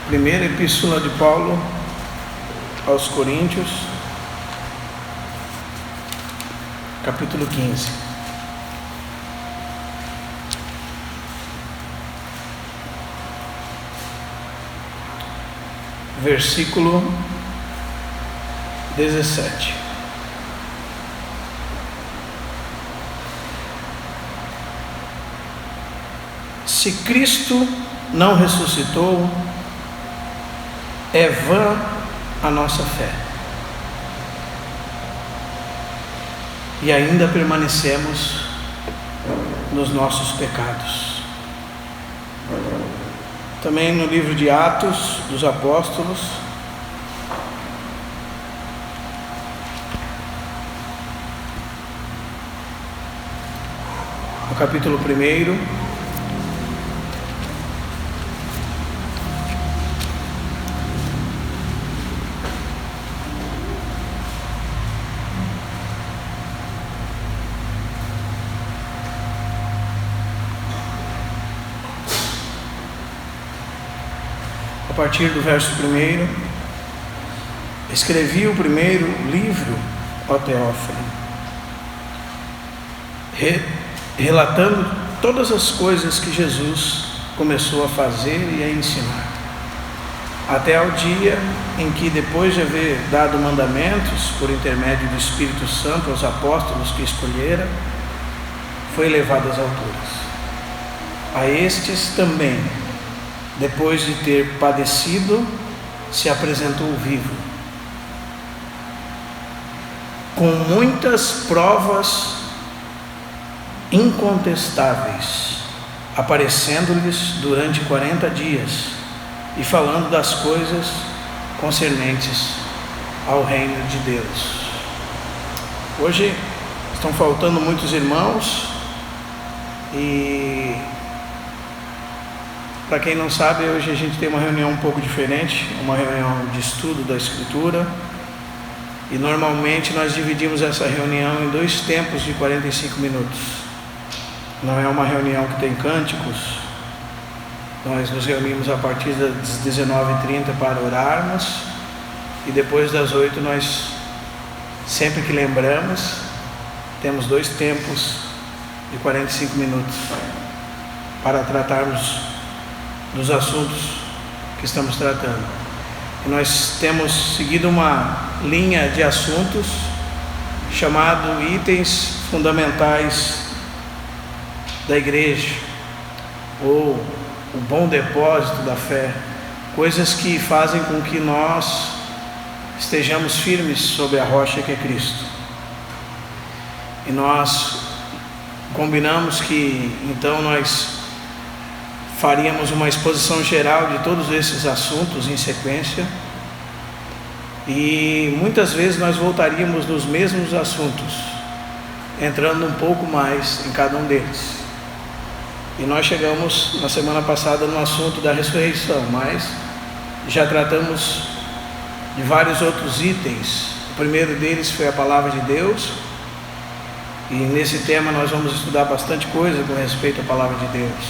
Primeira Epístola de Paulo aos Coríntios, capítulo 15. Versículo 17. Se Cristo não ressuscitou, é vã a nossa fé, e ainda permanecemos nos nossos pecados. Também no livro de Atos dos Apóstolos, no capítulo 1, a partir do verso 1, escrevi o primeiro livro ao Teófilo, relatando todas as coisas que Jesus começou a fazer e a ensinar, até ao dia em que, depois de haver dado mandamentos por intermédio do Espírito Santo aos apóstolos que escolhera, foi elevado às alturas. A estes também, depois de ter padecido, se apresentou vivo, com muitas provas incontestáveis, aparecendo-lhes durante 40 dias e falando das coisas concernentes ao reino de Deus. Hoje estão faltando muitos irmãos e, para quem não sabe, hoje a gente tem uma reunião um pouco diferente, uma reunião de estudo da Escritura, e normalmente nós dividimos essa reunião em 2 tempos de 45 minutos. Não é uma reunião que tem cânticos. Nós nos reunimos a partir das 19h30 para orarmos, e depois das 8 nós, sempre que lembramos, temos 2 tempos de 45 minutos para tratarmos dos assuntos que estamos tratando. E nós temos seguido uma linha de assuntos chamado itens fundamentais da igreja, ou o bom depósito da fé, coisas que fazem com que nós estejamos firmes sobre a rocha que é Cristo. E nós combinamos que então nós faríamos uma exposição geral de todos esses assuntos em sequência, e muitas vezes nós voltaríamos nos mesmos assuntos, entrando um pouco mais em cada um deles. E nós chegamos na semana passada no assunto da ressurreição, mas já tratamos de vários outros itens. O primeiro deles foi a palavra de Deus, e nesse tema nós vamos estudar bastante coisa com respeito à palavra de Deus: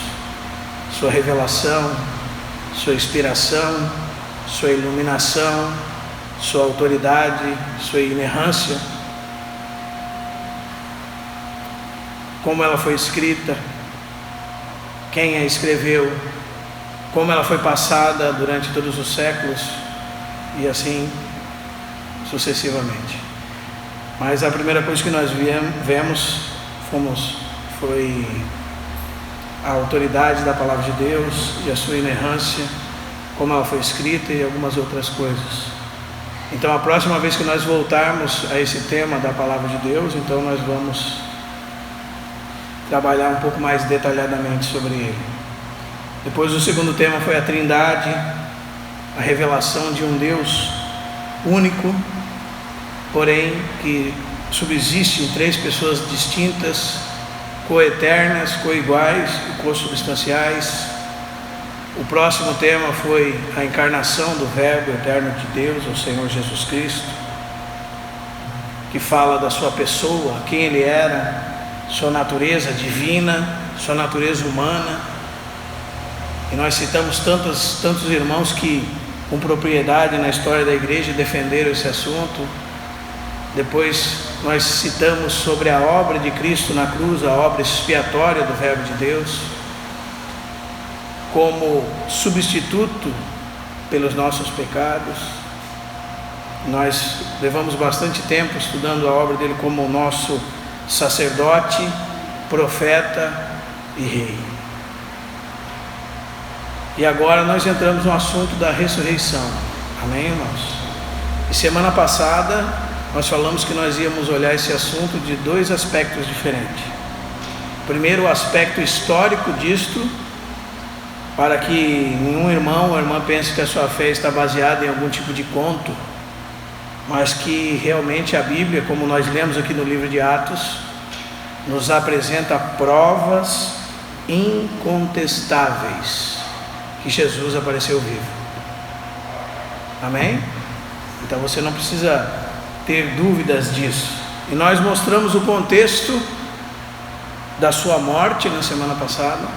sua revelação, sua inspiração, sua iluminação, sua autoridade, sua inerrância, como ela foi escrita, quem a escreveu, como ela foi passada durante todos os séculos, e assim sucessivamente. Mas a primeira coisa que nós vemos foi a autoridade da palavra de Deus e a sua inerrância, como ela foi escrita, e algumas outras coisas. Então, a próxima vez que nós voltarmos a esse tema da palavra de Deus, então nós vamos trabalhar um pouco mais detalhadamente sobre ele. Depois, o segundo tema foi a Trindade, a revelação de um Deus único, porém que subsiste em 3 pessoas distintas, coeternas, coiguais e consubstanciais. O próximo tema foi a encarnação do Verbo eterno de Deus, o Senhor Jesus Cristo, que fala da sua pessoa, quem ele era, sua natureza divina, sua natureza humana, E nós citamos tantos irmãos que, com propriedade na história da igreja, defenderam esse assunto. Depois nós citamos sobre a obra de Cristo na cruz, a obra expiatória do Verbo de Deus, como substituto pelos nossos pecados. Nós levamos bastante tempo estudando a obra dele como o nosso sacerdote, profeta e rei. E agora nós entramos no assunto da ressurreição. Amém, irmãos? E semana passada nós falamos que nós íamos olhar esse assunto de dois aspectos diferentes. Primeiro, o aspecto histórico disto, para que nenhum irmão ou irmã pense que a sua fé está baseada em algum tipo de conto, mas que realmente a Bíblia, como nós lemos aqui no livro de Atos, nos apresenta provas incontestáveis que Jesus apareceu vivo. Amém? Então você não precisa ter dúvidas disso. E nós mostramos o contexto da sua morte na semana passada.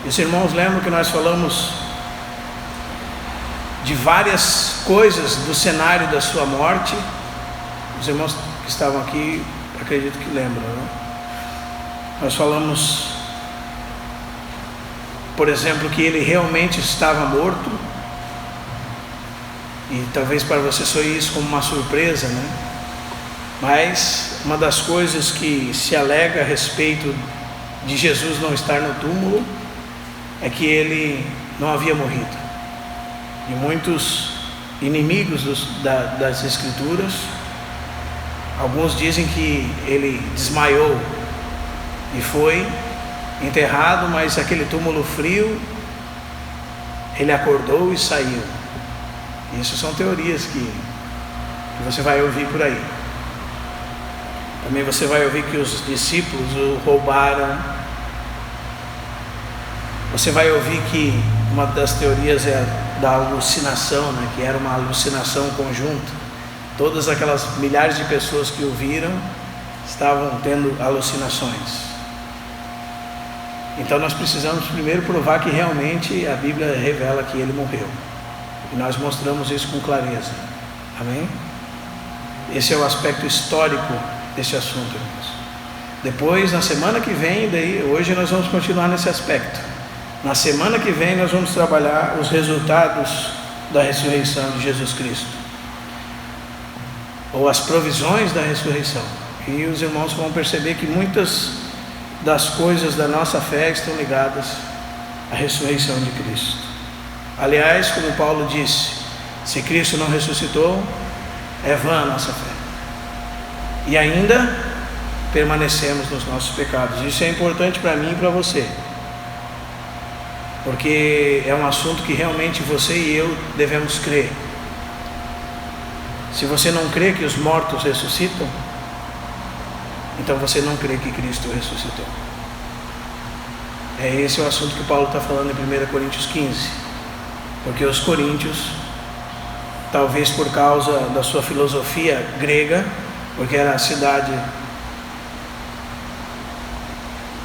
E os irmãos lembram que nós falamos de várias coisas do cenário da sua morte. Os irmãos que estavam aqui, acredito que lembram, né? Nós falamos, por exemplo, que ele realmente estava morto. E talvez para você soe isso como uma surpresa, né? Mas uma das coisas que se alega a respeito de Jesus não estar no túmulo é que ele não havia morrido. E muitos inimigos das Escrituras, alguns dizem que ele desmaiou e foi enterrado, mas aquele túmulo frio, ele acordou e saiu. Isso são teorias que você vai ouvir por aí. Também você vai ouvir que os discípulos o roubaram. Você vai ouvir que uma das teorias é da alucinação, né? Que era uma alucinação conjunta. Todas aquelas milhares de pessoas que o viram estavam tendo alucinações. Então nós precisamos primeiro provar que realmente a Bíblia revela que ele morreu. E nós mostramos isso com clareza. Amém? Esse é o aspecto histórico desse assunto, irmãos. Depois, na semana que vem, hoje nós vamos continuar nesse aspecto. Na semana que vem nós vamos trabalhar os resultados da ressurreição de Jesus Cristo, ou as provisões da ressurreição. E os irmãos vão perceber que muitas das coisas da nossa fé estão ligadas à ressurreição de Cristo. Aliás, como Paulo disse, se Cristo não ressuscitou, é vã a nossa fé. E ainda permanecemos nos nossos pecados. Isso é importante para mim e para você, porque é um assunto que realmente você e eu devemos crer. Se você não crê que os mortos ressuscitam, então você não crê que Cristo ressuscitou. Esse é o assunto que Paulo está falando em 1 Coríntios 15. Porque os coríntios, talvez por causa da sua filosofia grega, porque era a cidade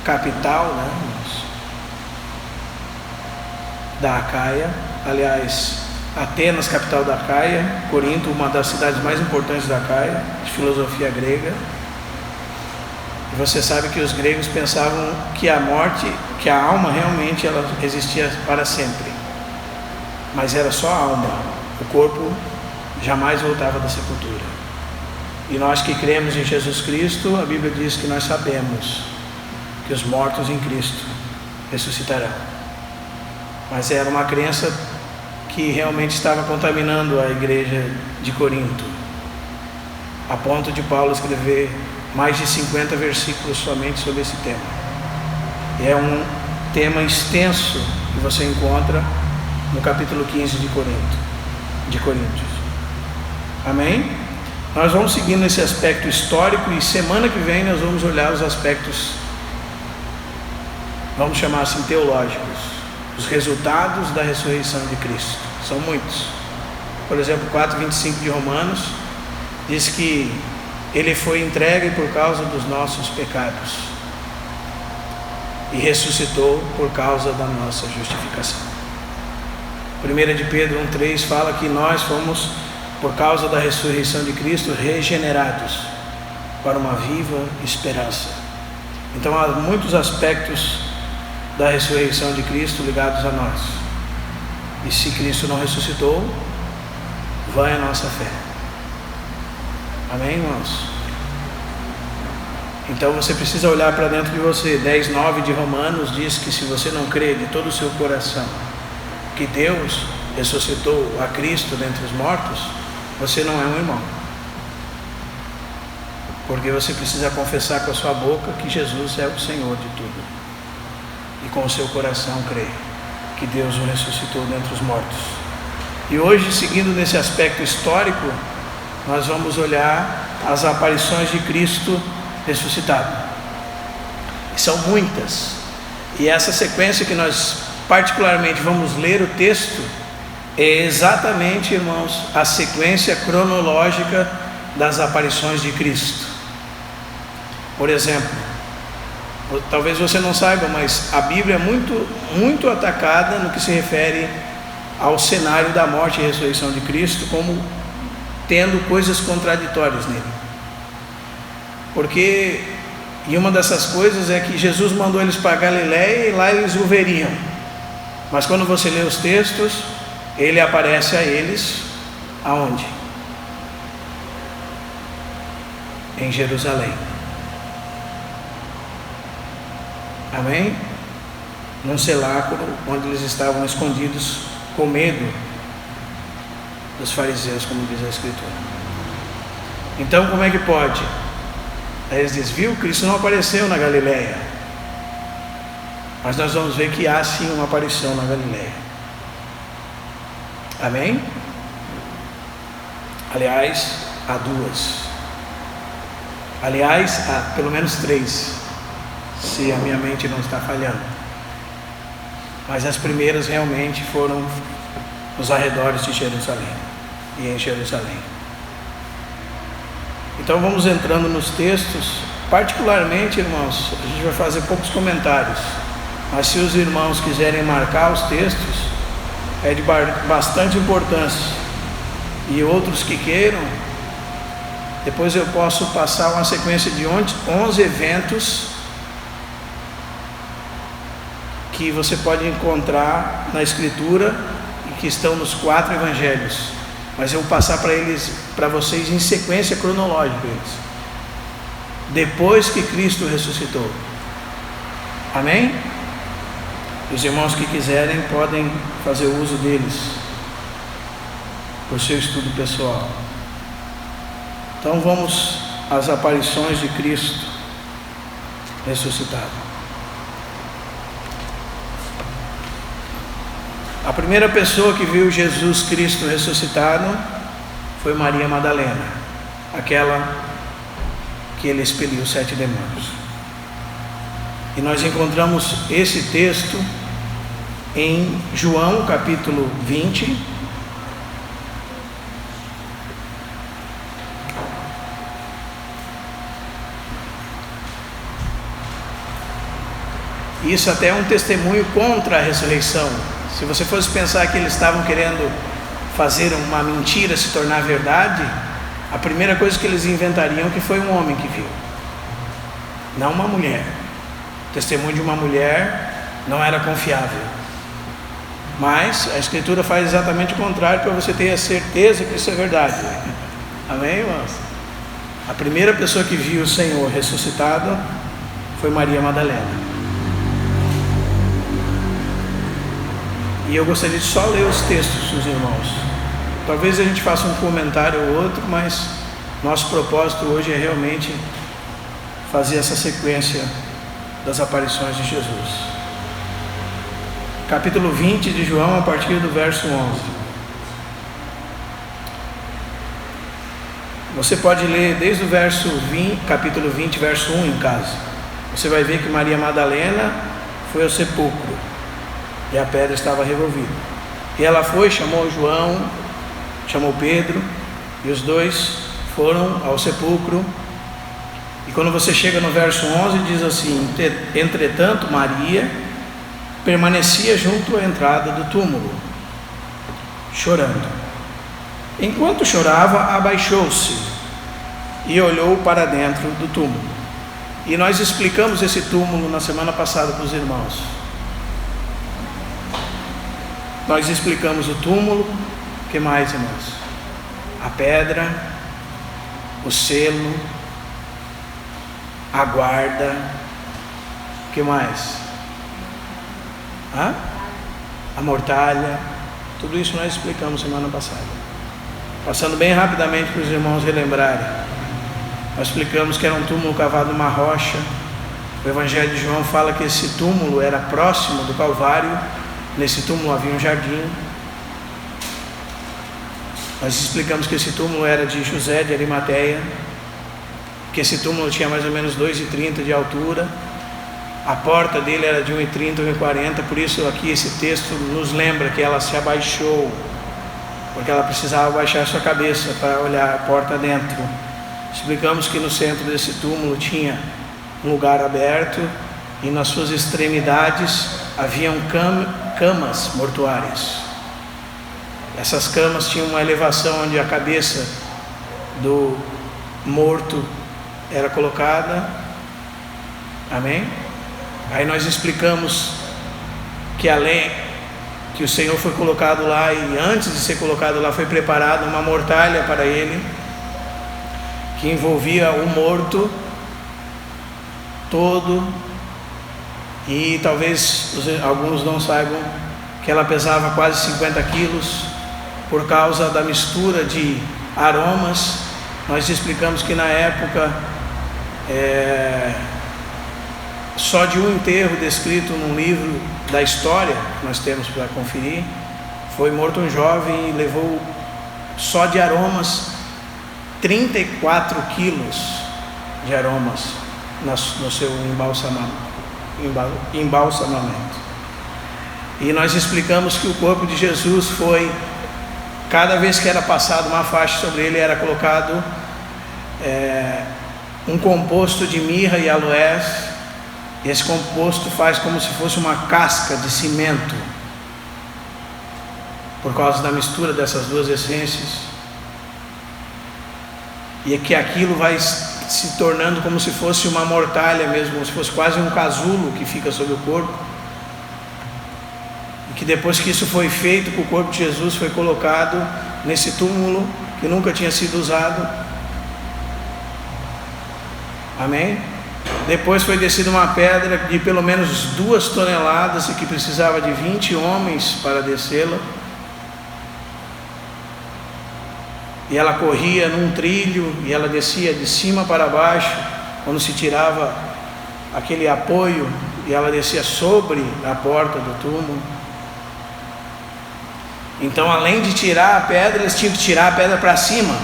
capital, né, da Acaia. Aliás, Atenas, capital da Acaia, Corinto, uma das cidades mais importantes da Acaia, de filosofia grega. E você sabe que os gregos pensavam que a morte, que a alma realmente ela existia para sempre, mas era só a alma, o corpo jamais voltava da sepultura. E nós que cremos em Jesus Cristo, a Bíblia diz que nós sabemos que os mortos em Cristo ressuscitarão. Mas era uma crença que realmente estava contaminando a igreja de Corinto, a ponto de Paulo escrever mais de 50 versículos somente sobre esse tema. E é um tema extenso que você encontra no capítulo 15 de Coríntios. Amém? Nós vamos seguindo esse aspecto histórico e semana que vem nós vamos olhar os aspectos, vamos chamar assim, teológicos, os resultados da ressurreição de Cristo. São muitos. Por exemplo, 4:25 de Romanos diz que ele foi entregue por causa dos nossos pecados. e ressuscitou por causa da nossa justificação. 1 de Pedro 1,3 fala que nós fomos, por causa da ressurreição de Cristo, regenerados para uma viva esperança. Então há muitos aspectos da ressurreição de Cristo ligados a nós. E se Cristo não ressuscitou, vai a nossa fé. Amém, irmãos? Então você precisa olhar para dentro de você. 10:9 de Romanos diz que se você não crê de todo o seu coração que Deus ressuscitou a Cristo dentre os mortos, você não é um irmão. Porque você precisa confessar com a sua boca que Jesus é o Senhor de tudo, e com o seu coração crer que Deus o ressuscitou dentre os mortos. E hoje, seguindo nesse aspecto histórico, nós vamos olhar as aparições de Cristo ressuscitado. E são muitas. E essa sequência que nós particularmente vamos ler o texto é exatamente, irmãos, a sequência cronológica das aparições de Cristo. Por exemplo, talvez você não saiba, mas a Bíblia é muito atacada no que se refere ao cenário da morte e ressurreição de Cristo, como tendo coisas contraditórias nele. Porque, e uma dessas coisas é que Jesus mandou eles para Galiléia e lá eles o veriam. Mas quando você lê os textos, ele aparece a eles aonde? Em Jerusalém. Amém? Num cenáculo onde eles estavam escondidos com medo dos fariseus, como diz a Escritura. Então, como é que pode? Aí eles dizem, viu, Cristo não apareceu na Galiléia. Mas nós vamos ver que há sim uma aparição na Galiléia. Amém? Aliás, há duas. Aliás, há pelo menos três, se a minha mente não está falhando. Mas as primeiras realmente foram nos arredores de Jerusalém e em Jerusalém. Então vamos entrando nos textos. Particularmente, irmãos, a gente vai fazer poucos comentários, mas se os irmãos quiserem marcar os textos, é de bastante importância. E outros que queiram, depois eu posso passar uma sequência de 11 eventos que você pode encontrar na Escritura e que estão nos 4 evangelhos. Mas eu vou passar para vocês em sequência cronológica eles, depois que Cristo ressuscitou. Amém? Os irmãos que quiserem podem fazer uso deles para o seu estudo pessoal. Então vamos às aparições de Cristo ressuscitado. A primeira pessoa que viu Jesus Cristo ressuscitado foi Maria Madalena, aquela que ele expeliu 7 demônios. E nós encontramos esse texto em João capítulo 20. Isso até é um testemunho contra a ressurreição. Se você fosse pensar que eles estavam querendo fazer uma mentira se tornar verdade, a primeira coisa que eles inventariam que foi um homem que viu, não uma mulher. O testemunho de uma mulher não era confiável. Mas a Escritura faz exatamente o contrário, para você ter a certeza que isso é verdade. Amém, irmãos? A primeira pessoa que viu o Senhor ressuscitado foi Maria Madalena. E eu gostaria de só ler os textos dos irmãos. Talvez a gente faça um comentário ou outro, mas nosso propósito hoje é realmente fazer essa sequência das aparições de Jesus. Capítulo 20 de João, a partir do verso 11. Você pode ler desde o capítulo 20, verso 1 em casa. Você vai ver que Maria Madalena foi ao sepulcro e a pedra estava revolvida. E ela foi, chamou João, chamou Pedro, e os dois foram ao sepulcro E quando você chega no verso 11, diz assim: entretanto, Maria permanecia junto à entrada do túmulo, chorando. Enquanto chorava, abaixou-se e olhou para dentro do túmulo. E nós explicamos esse túmulo na semana passada para os irmãos. Nós explicamos o túmulo. O que mais, irmãos? A pedra, o selo, a guarda. O que mais? A mortalha. Tudo isso nós explicamos semana passada. Passando bem rapidamente para os irmãos relembrarem. Nós explicamos que era um túmulo cavado numa rocha. O Evangelho de João fala que esse túmulo era próximo do Calvário. Nesse túmulo havia um jardim. Nós explicamos que esse túmulo era de José de Arimateia, que esse túmulo tinha mais ou menos 2,30 de altura. A porta dele era de 1,30, 1,40. Por isso aqui esse texto nos lembra que ela se abaixou, porque ela precisava baixar sua cabeça para olhar a porta dentro. Explicamos que no centro desse túmulo tinha um lugar aberto e nas suas extremidades haviam camas mortuárias. Essas camas tinham uma elevação onde a cabeça do morto era colocada. Amém? Aí nós explicamos que além que o Senhor foi colocado lá, e antes de ser colocado lá foi preparada uma mortalha para ele, que envolvia o morto todo. E talvez alguns não saibam que ela pesava quase 50 quilos, por causa da mistura de aromas. Nós explicamos que na época, só de um enterro descrito num livro da história, que nós temos para conferir, foi morto um jovem e levou só de aromas 34 quilos de aromas no seu embalsamamento. E nós explicamos que o corpo de Jesus foi, cada vez que era passado uma faixa sobre ele, era colocado um composto de mirra e aloés. E esse composto faz como se fosse uma casca de cimento, por causa da mistura dessas duas essências. E é que aquilo vai se tornando como se fosse uma mortalha mesmo, como se fosse quase um casulo que fica sobre o corpo. E que depois que isso foi feito, que o corpo de Jesus foi colocado nesse túmulo que nunca tinha sido usado. Amém? Depois foi descida uma pedra de pelo menos 2 toneladas e que precisava de 20 homens para descê-la. E ela corria num trilho e ela descia de cima para baixo, quando se tirava aquele apoio, e ela descia sobre a porta do túmulo. Então, além de tirar a pedra, eles tinham que tirar a pedra para cima.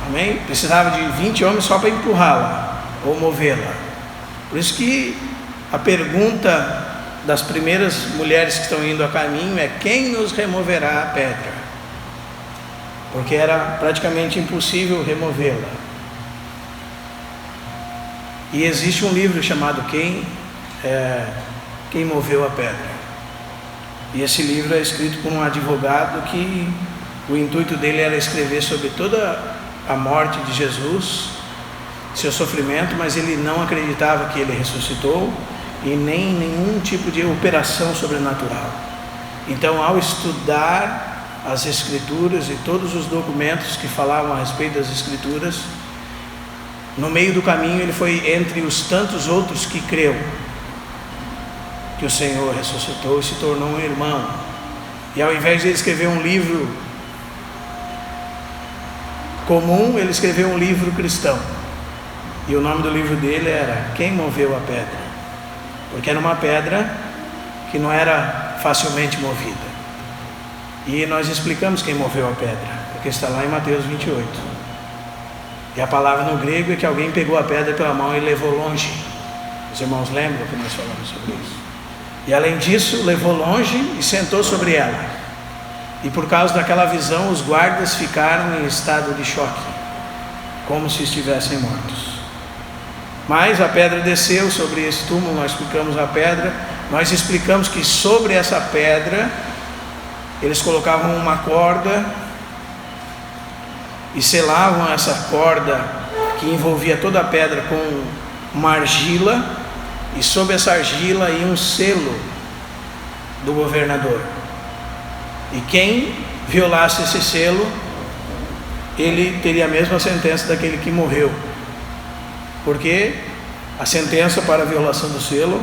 Amém? Precisava de 20 homens só para empurrá-la ou movê-la. Por isso que a pergunta das primeiras mulheres que estão indo a caminho é: quem nos removerá a pedra? Porque era praticamente impossível removê-la. E existe um livro chamado Quem Moveu a Pedra. E esse livro é escrito por um advogado que o intuito dele era escrever sobre toda a morte de Jesus, seu sofrimento, mas ele não acreditava que ele ressuscitou e nem nenhum tipo de operação sobrenatural. Então, ao estudar as Escrituras e todos os documentos que falavam a respeito das Escrituras, no meio do caminho ele foi entre os tantos outros que creu que o Senhor ressuscitou e se tornou um irmão. E ao invés de ele escrever um livro comum, ele escreveu um livro cristão. E o nome do livro dele era Quem Moveu a Pedra? Porque era uma pedra que não era facilmente movida. E nós explicamos quem moveu a pedra, porque está lá em Mateus 28. E a palavra no grego é que alguém pegou a pedra pela mão e levou longe. Os irmãos lembram que nós falamos sobre isso? E além disso, levou longe e sentou sobre ela. E por causa daquela visão, os guardas ficaram em estado de choque, como se estivessem mortos. Mas a pedra desceu sobre esse túmulo, nós explicamos a pedra, nós explicamos que sobre essa pedra eles colocavam uma corda e selavam essa corda que envolvia toda a pedra com uma argila, e sobre essa argila ia um selo do governador, e quem violasse esse selo, ele teria a mesma sentença daquele que morreu, porque a sentença para a violação do selo,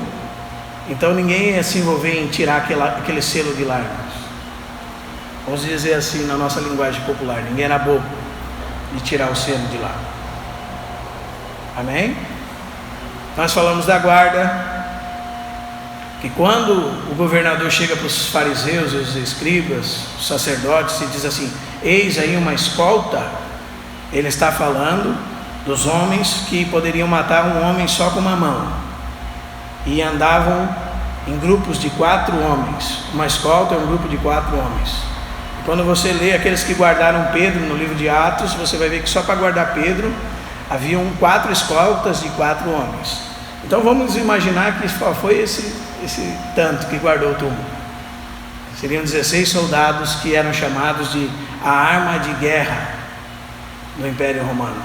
então ninguém ia se envolver em tirar aquele selo de lá, irmãos. Vamos dizer assim na nossa linguagem popular, ninguém era bobo de tirar o selo de lá. Amém? Nós falamos da guarda, que quando o governador chega para os fariseus, os escribas, os sacerdotes, e diz assim: eis aí uma escolta, ele está falando dos homens que poderiam matar um homem só com uma mão, e andavam em grupos de 4 homens. Uma escolta é um grupo de 4 homens. E quando você lê aqueles que guardaram Pedro no livro de Atos, você vai ver que só para guardar Pedro haviam 4 escoltas de 4 homens. Então vamos imaginar que só foi esse tanto que guardou o túmulo. Seriam 16 soldados que eram chamados de a arma de guerra do Império Romano.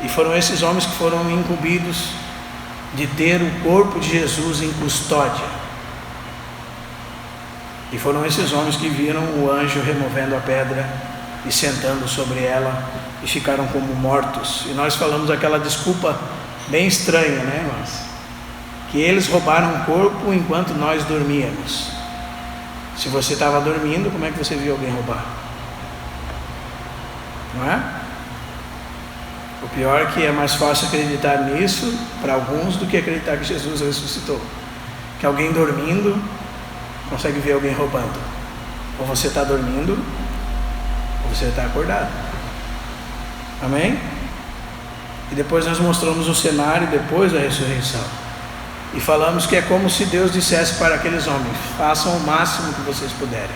E foram esses homens que foram incumbidos de ter o corpo de Jesus em custódia. E foram esses homens que viram o anjo removendo a pedra e sentando sobre ela, e ficaram como mortos. E nós falamos aquela desculpa bem estranha, né, irmãos? Que eles roubaram o corpo enquanto nós dormíamos. Se você estava dormindo, como é que você viu alguém roubar? Não é? O pior é que é mais fácil acreditar nisso para alguns do que acreditar que Jesus ressuscitou. Que alguém dormindo consegue ver alguém roubando. Ou você está dormindo, ou você está acordado. Amém? E depois nós mostramos o cenário depois da ressurreição. E falamos que é como se Deus dissesse para aqueles homens: façam o máximo que vocês puderem.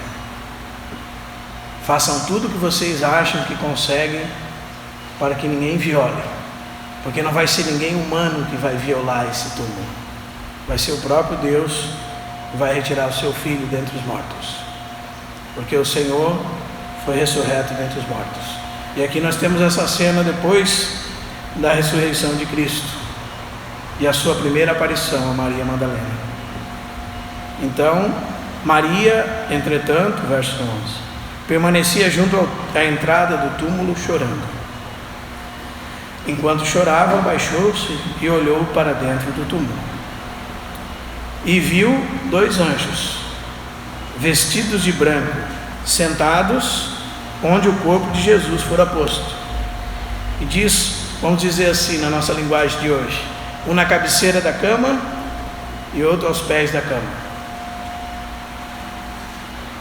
Façam tudo que vocês acham que conseguem, para que ninguém viole. Porque não vai ser ninguém humano que vai violar esse túmulo. Vai ser o próprio Deus que vai retirar o seu Filho dentre os mortos. Porque o Senhor foi ressurreto dentre os mortos. E aqui nós temos essa cena depois da ressurreição de Cristo e a sua primeira aparição a Maria Madalena. Então, Maria, entretanto, verso 11, permanecia junto à entrada do túmulo chorando. Enquanto chorava, baixou-se e olhou para dentro do túmulo, e viu 2 anjos, vestidos de branco, sentados onde o corpo de Jesus fora posto. E diz, vamos dizer assim na nossa linguagem de hoje, um na cabeceira da cama e outro aos pés da cama.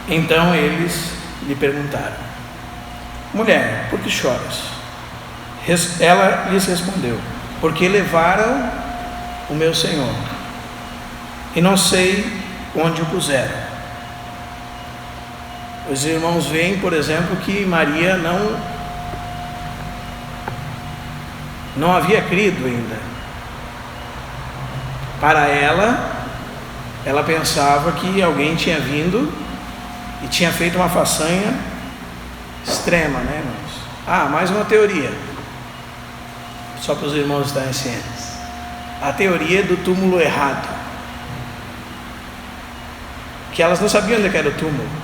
Então eles lhe perguntaram: mulher, por que choras? Ela lhes respondeu: porque levaram o meu Senhor, e não sei onde o puseram. Os irmãos veem, por exemplo, que Maria não havia crido ainda. Para ela pensava que alguém tinha vindo e tinha feito uma façanha extrema, né, irmãos? Mais uma teoria, só para os irmãos estarem cientes. A teoria do túmulo errado, que elas não sabiam onde era o túmulo.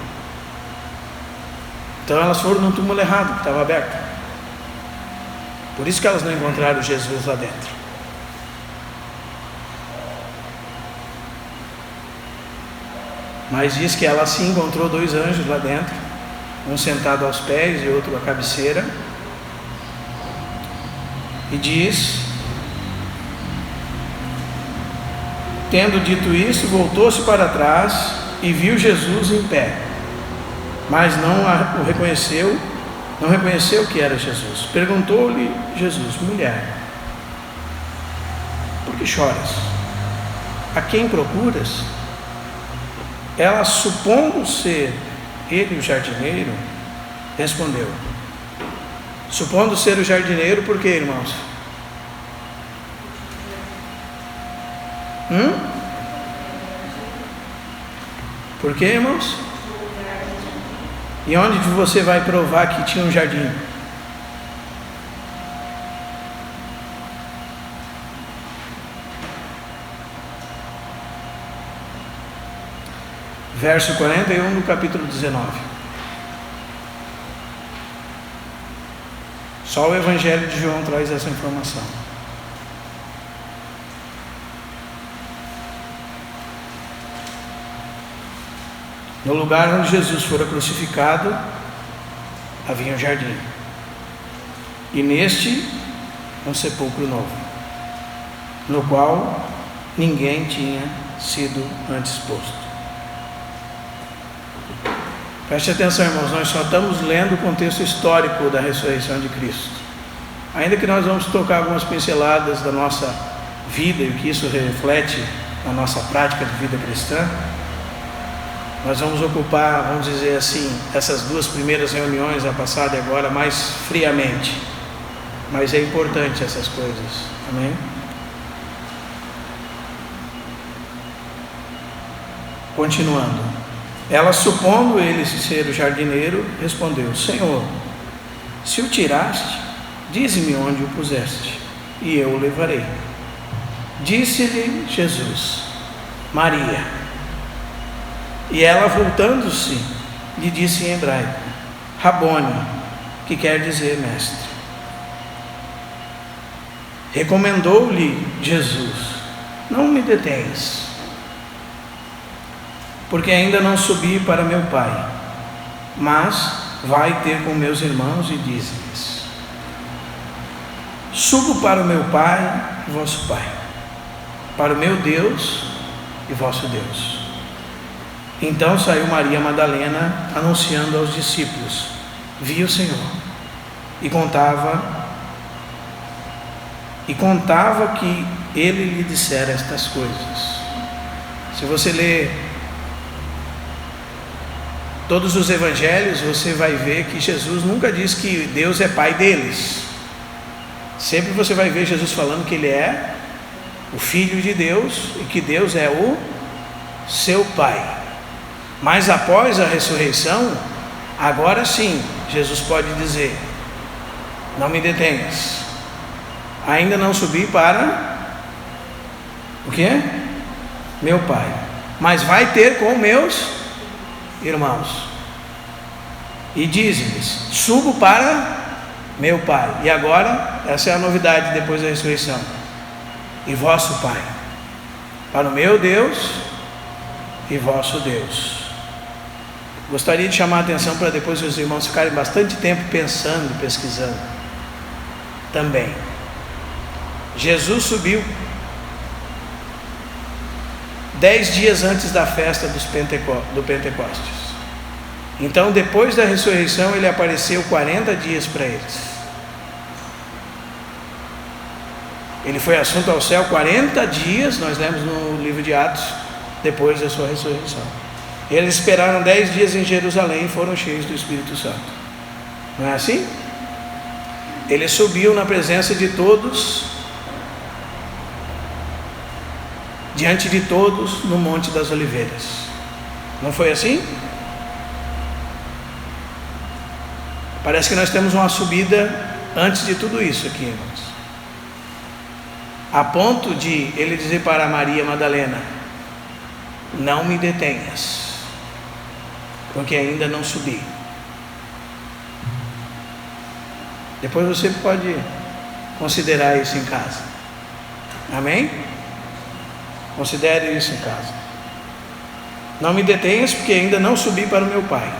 Então elas foram num túmulo errado, que estava aberto. Por isso que elas não encontraram Jesus lá dentro. Mas diz que ela sim encontrou 2 anjos lá dentro, um sentado aos pés e outro à cabeceira. E diz: tendo dito isso, voltou-se para trás e viu Jesus em pé, mas não reconheceu que era Jesus. Perguntou-lhe Jesus: mulher, por que choras? A quem procuras? Ela, supondo ser ele o jardineiro, respondeu: Supondo ser o jardineiro, por quê, irmãos? Por quê, irmãos? E onde você vai provar que tinha um jardim? Verso 41 do capítulo 19. Só o Evangelho de João traz essa informação. No lugar onde Jesus fora crucificado, havia um jardim. E neste, um sepulcro novo, no qual ninguém tinha sido antes posto. Preste atenção, irmãos, nós só estamos lendo o contexto histórico da ressurreição de Cristo. Ainda que nós vamos tocar algumas pinceladas da nossa vida e o que isso reflete na nossa prática de vida cristã, nós vamos ocupar, vamos dizer assim, essas duas primeiras reuniões, a passada e agora, mais friamente. Mas é importante essas coisas, amém? Continuando. Ela, supondo ele ser o jardineiro, respondeu: Senhor, se o tiraste, dize-me onde o puseste, e eu o levarei. Disse-lhe Jesus: Maria. E ela, voltando-se, lhe disse em hebraico: Rabone, que quer dizer mestre. Recomendou-lhe Jesus: Não me detenhas, porque ainda não subi para meu Pai, mas vai ter com meus irmãos e dize-lhes: Subo para o meu Pai e vosso Pai, para o meu Deus e vosso Deus. Então saiu Maria Madalena, anunciando aos discípulos: Vi o Senhor, e contava que ele lhe dissera estas coisas. Se você ler todos os evangelhos, você vai ver que Jesus nunca diz que Deus é pai deles. Sempre você vai ver Jesus falando que ele é o Filho de Deus e que Deus é o seu Pai. Mas após a ressurreição, agora sim, Jesus pode dizer: Não me detenhas, ainda não subi para o quê? Meu Pai, mas vai ter com meus irmãos, e diz-lhes: Subo para meu Pai. E agora, essa é a novidade depois da ressurreição: E vosso Pai, para o meu Deus e vosso Deus. Gostaria de chamar a atenção para depois os irmãos ficarem bastante tempo pensando, pesquisando também. Jesus subiu 10 dias antes da festa do Pentecostes. Então, depois da ressurreição, ele apareceu 40 dias para eles. Ele foi assunto ao céu 40 dias, nós lemos no livro de Atos, depois da sua ressurreição. Eles esperaram 10 dias em Jerusalém e foram cheios do Espírito Santo. Não é assim? Ele subiu na presença de todos, diante de todos, no Monte das Oliveiras. Não foi assim? Parece que nós temos uma subida antes de tudo isso aqui, irmãos. A ponto de ele dizer para Maria Madalena: Não me detenhas, porque ainda não subi. Depois você pode considerar isso em casa. Amém? Considere isso em casa. Não me detenhas, porque ainda não subi para o meu Pai.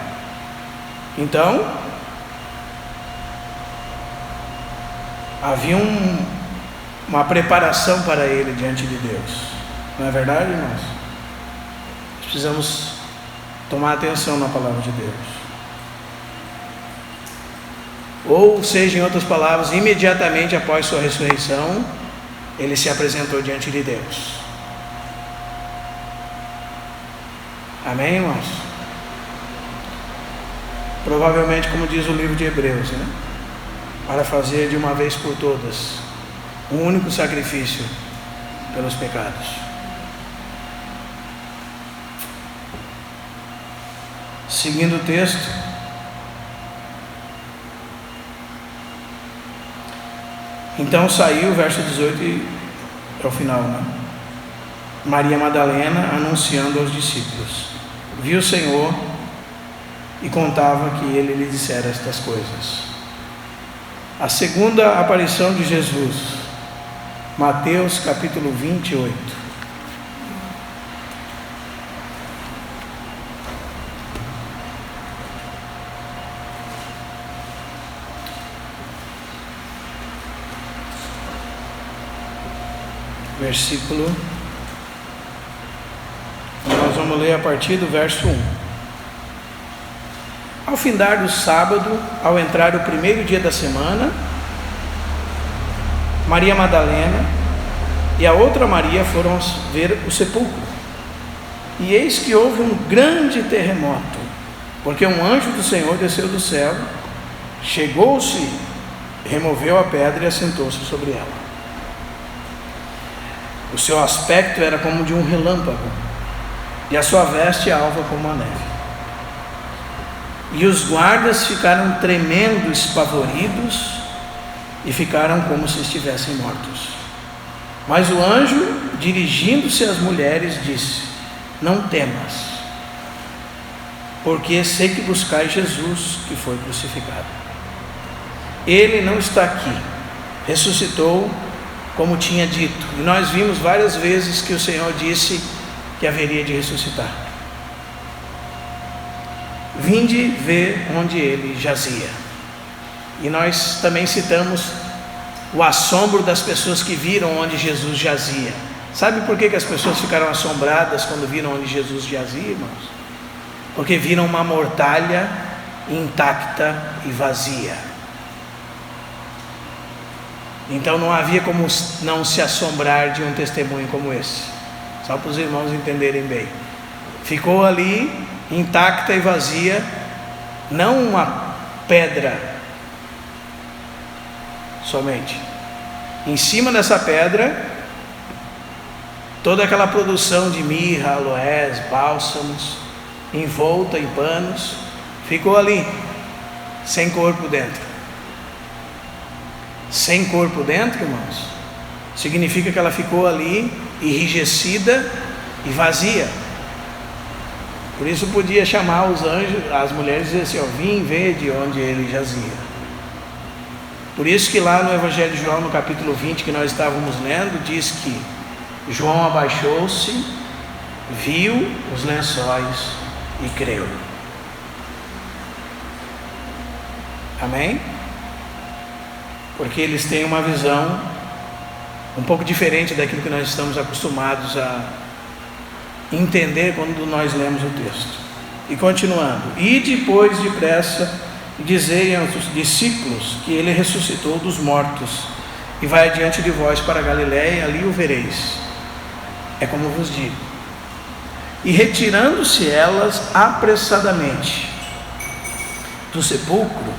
Então, havia uma preparação para ele diante de Deus. Não é verdade, irmãos? Precisamos tomar atenção na palavra de Deus. Ou seja, em outras palavras, imediatamente após sua ressurreição, ele se apresentou diante de Deus. Amém, irmãos? Provavelmente, como diz o livro de Hebreus, né? para fazer de uma vez por todas um único sacrifício pelos pecados. Seguindo o texto, então saiu, verso 18 e é o final, né? Maria Madalena anunciando aos discípulos, viu o Senhor e contava que ele lhe dissera estas coisas. A segunda aparição de Jesus, Mateus capítulo 28. Versículo, nós vamos ler a partir do verso 1. Ao findar do sábado, ao entrar o primeiro dia da semana, Maria Madalena e a outra Maria foram ver o sepulcro. E eis que houve um grande terremoto, porque um anjo do Senhor desceu do céu, chegou-se, removeu a pedra e assentou-se sobre ela. O seu aspecto era como de um relâmpago, e a sua veste alva como a neve. E os guardas ficaram tremendo, espavoridos, e ficaram como se estivessem mortos. Mas o anjo, dirigindo-se às mulheres, disse: não temas, porque sei que buscais Jesus, que foi crucificado. Ele não está aqui, ressuscitou, como tinha dito. E nós vimos várias vezes que o Senhor disse que haveria de ressuscitar. Vinde ver onde ele jazia. E nós também citamos o assombro das pessoas que viram onde Jesus jazia. Sabe por que as pessoas ficaram assombradas quando viram onde Jesus jazia, irmãos? Porque viram uma mortalha intacta e vazia. Então não havia como não se assombrar de um testemunho como esse. Só para os irmãos entenderem bem. Ficou ali intacta e vazia, não uma pedra somente. Em cima dessa pedra, toda aquela produção de mirra, aloés, bálsamos, envolta em panos, ficou ali, sem corpo dentro. Sem corpo dentro, irmãos, significa que ela ficou ali, enrijecida e vazia. Por isso podia chamar os anjos, as mulheres, e dizer assim: ó, vim ver de onde ele jazia. Por isso que lá no Evangelho de João, no capítulo 20, que nós estávamos lendo, diz que João abaixou-se, viu os lençóis e creu. Amém? Porque eles têm uma visão um pouco diferente daquilo que nós estamos acostumados a entender quando nós lemos o texto. E continuando: e depois depressa dizei aos discípulos que ele ressuscitou dos mortos e vai adiante de vós para a Galiléia, e ali o vereis. É como vos digo. E retirando-se elas apressadamente do sepulcro,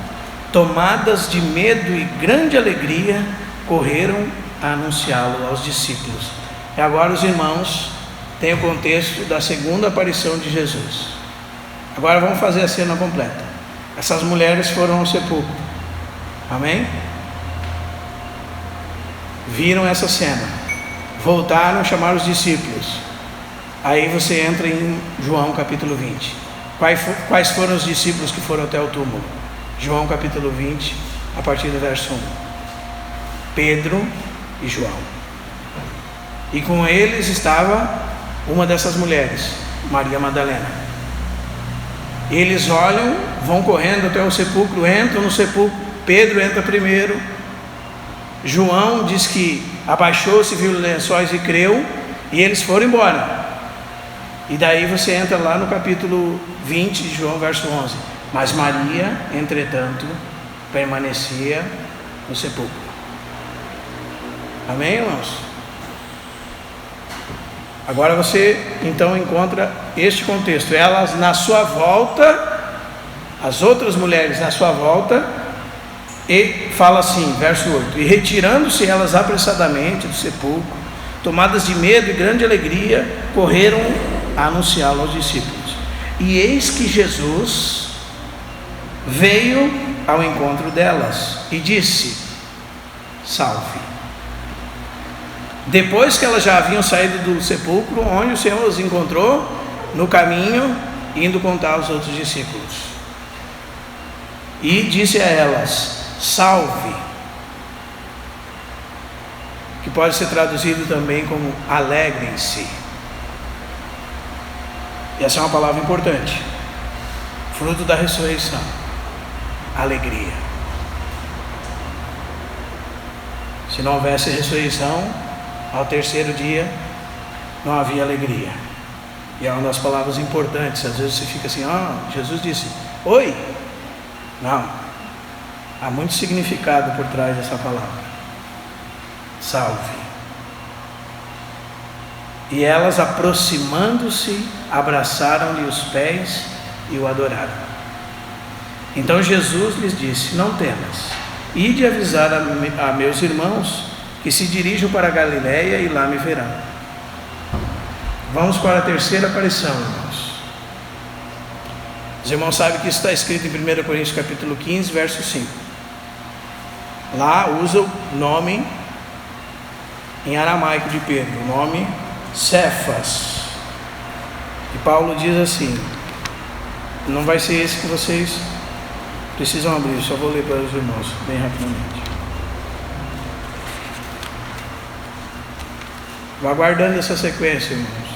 tomadas de medo e grande alegria, correram a anunciá-lo aos discípulos. E agora os irmãos têm o contexto da segunda aparição de Jesus. Agora vamos fazer a cena completa. Essas mulheres foram ao sepulcro. Amém? Viram essa cena. Voltaram, chamaram os discípulos. Aí você entra em João capítulo 20. Quais foram os discípulos que foram até o túmulo? João capítulo 20, a partir do verso 1. Pedro e João. E com eles estava uma dessas mulheres, Maria Madalena. Eles olham, vão correndo até o sepulcro, entram no sepulcro. Pedro entra primeiro. João diz que abaixou-se, viu os lençóis e creu. E eles foram embora. E daí você entra lá no capítulo 20 de João, verso 11. Mas Maria, entretanto, permanecia no sepulcro. Amém, irmãos? Agora você então encontra este contexto. Elas na sua volta, as outras mulheres na sua volta, E fala assim, verso 8: e retirando-se elas apressadamente do sepulcro, tomadas de medo e grande alegria, correram a anunciá-lo aos discípulos. E eis que Jesus veio ao encontro delas e disse: salve. Depois que elas já haviam saído do sepulcro, onde o Senhor os encontrou? No caminho, indo contar aos outros discípulos. E disse a elas: salve, que pode ser traduzido também como alegrem-se. E essa é uma palavra importante, fruto da ressurreição, alegria. Se não houvesse ressurreição, ao terceiro dia não havia alegria. E é uma das palavras importantes. Às vezes você fica assim: Jesus disse oi. Não, há muito significado por trás dessa palavra. Salve. E elas, aproximando-se, abraçaram-lhe os pés e o adoraram. Então Jesus lhes disse: não temas, ide avisar a meus irmãos que se dirijam para a Galiléia e lá me verão. Vamos para a terceira aparição, irmãos. Os irmãos sabem que isso está escrito em 1 Coríntios capítulo 15, verso 5. Lá usa o nome em aramaico de Pedro, o nome Cefas. E Paulo diz assim: não vai ser esse que vocês precisam abrir, só vou ler para os irmãos bem rapidamente. Vá guardando essa sequência, irmãos.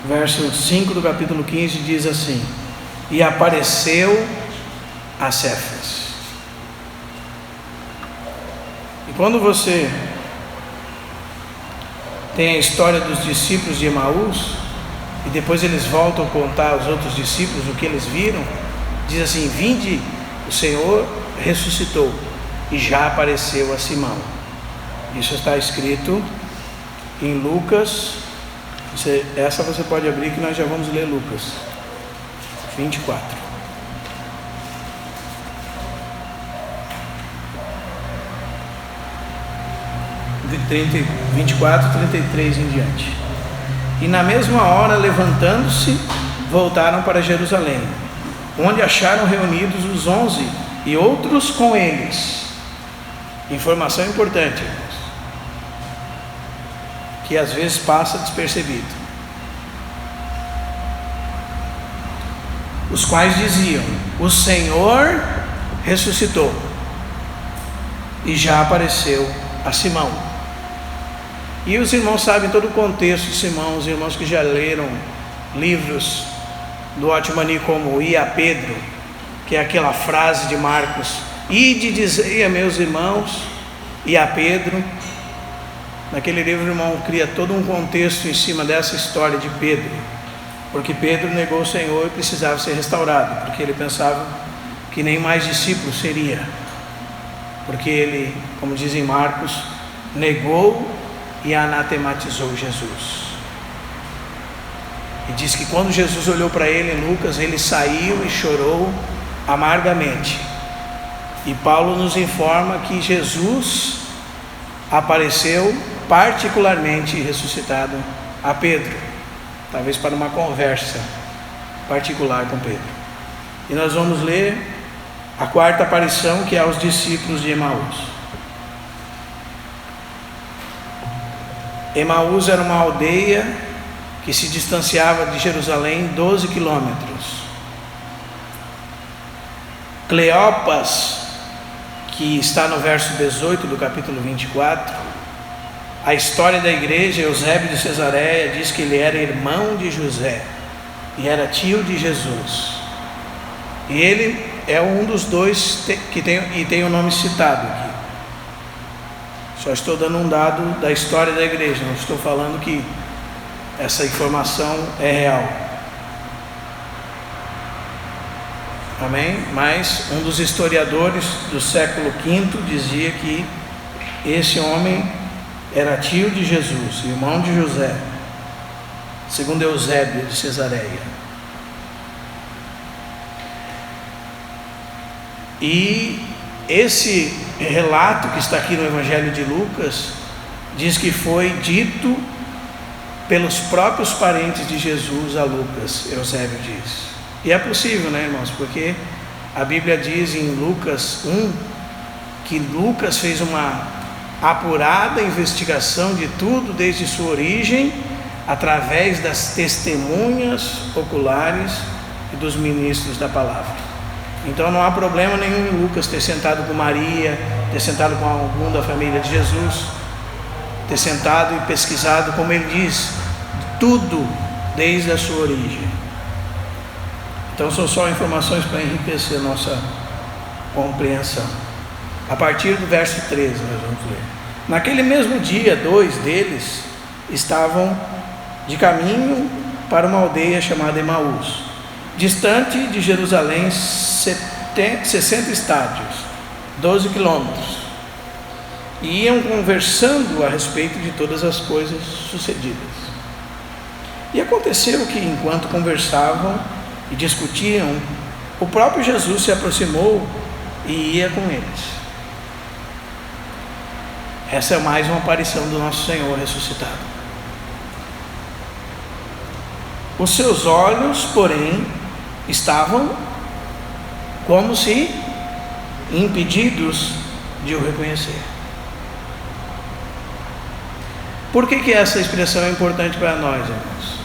Verso 5 do capítulo 15 diz assim: e apareceu a Cefas. E quando você tem a história dos discípulos de Emaús, e depois eles voltam a contar aos outros discípulos o que eles viram, diz assim: vinde, o Senhor ressuscitou e já apareceu a Simão. Isso está escrito em Lucas. Essa você pode abrir, que nós já vamos ler Lucas 24. De 24, 33 em diante. E na mesma hora, levantando-se, voltaram para Jerusalém, onde acharam reunidos os 11 e outros com eles. Informação importante, irmãos, que às vezes passa despercebido. Os quais diziam: o Senhor ressuscitou e já apareceu a Simão. E os irmãos sabem todo o contexto de Simão. Os irmãos que já leram livros do Otmani, como "E a Pedro", que é aquela frase de Marcos: ide dizei a meus irmãos e a Pedro. Naquele livro, o irmão cria todo um contexto em cima dessa história de Pedro, porque Pedro negou o Senhor e precisava ser restaurado, porque ele pensava que nem mais discípulo seria, porque ele, como diz em Marcos, negou e anatematizou Jesus. E diz que quando Jesus olhou para ele em Lucas, ele saiu e chorou amargamente. E Paulo nos informa que Jesus apareceu particularmente ressuscitado a Pedro, talvez para uma conversa particular com Pedro. E nós vamos ler a quarta aparição, que é aos discípulos de Emaús. Emaús era uma aldeia que se distanciava de Jerusalém 12 quilômetros. Cleopas, que está no verso 18 do capítulo 24, a história da igreja, Eusébio de Cesareia diz que ele era irmão de José e era tio de Jesus. E ele é um dos dois que tem o nome citado aqui. Só estou dando um dado da história da igreja, não estou falando que essa informação é real. Amém? Mas um dos historiadores do século V dizia que esse homem era tio de Jesus, irmão de José, segundo Eusébio de Cesareia. E esse relato que está aqui no Evangelho de Lucas diz que foi dito pelos próprios parentes de Jesus a Lucas, Eusébio diz. E é possível, né, irmãos? Porque a Bíblia diz em Lucas 1 que Lucas fez uma apurada investigação de tudo desde sua origem, através das testemunhas oculares e dos ministros da palavra. Então não há problema nenhum em Lucas ter sentado com Maria, ter sentado com algum da família de Jesus, ter sentado e pesquisado, como ele diz, tudo desde a sua origem. Então são só informações para enriquecer a nossa compreensão. A partir do verso 13 nós vamos ler. Naquele mesmo dia, 2 deles estavam de caminho para uma aldeia chamada Emaús, distante de Jerusalém 60 estádios, 12 quilômetros, e iam conversando a respeito de todas as coisas sucedidas. E aconteceu que, enquanto conversavam e discutiam, o próprio Jesus se aproximou e ia com eles. Essa é mais uma aparição do nosso Senhor ressuscitado. Os seus olhos, porém, estavam como se impedidos de o reconhecer. Por que essa expressão é importante para nós, irmãos?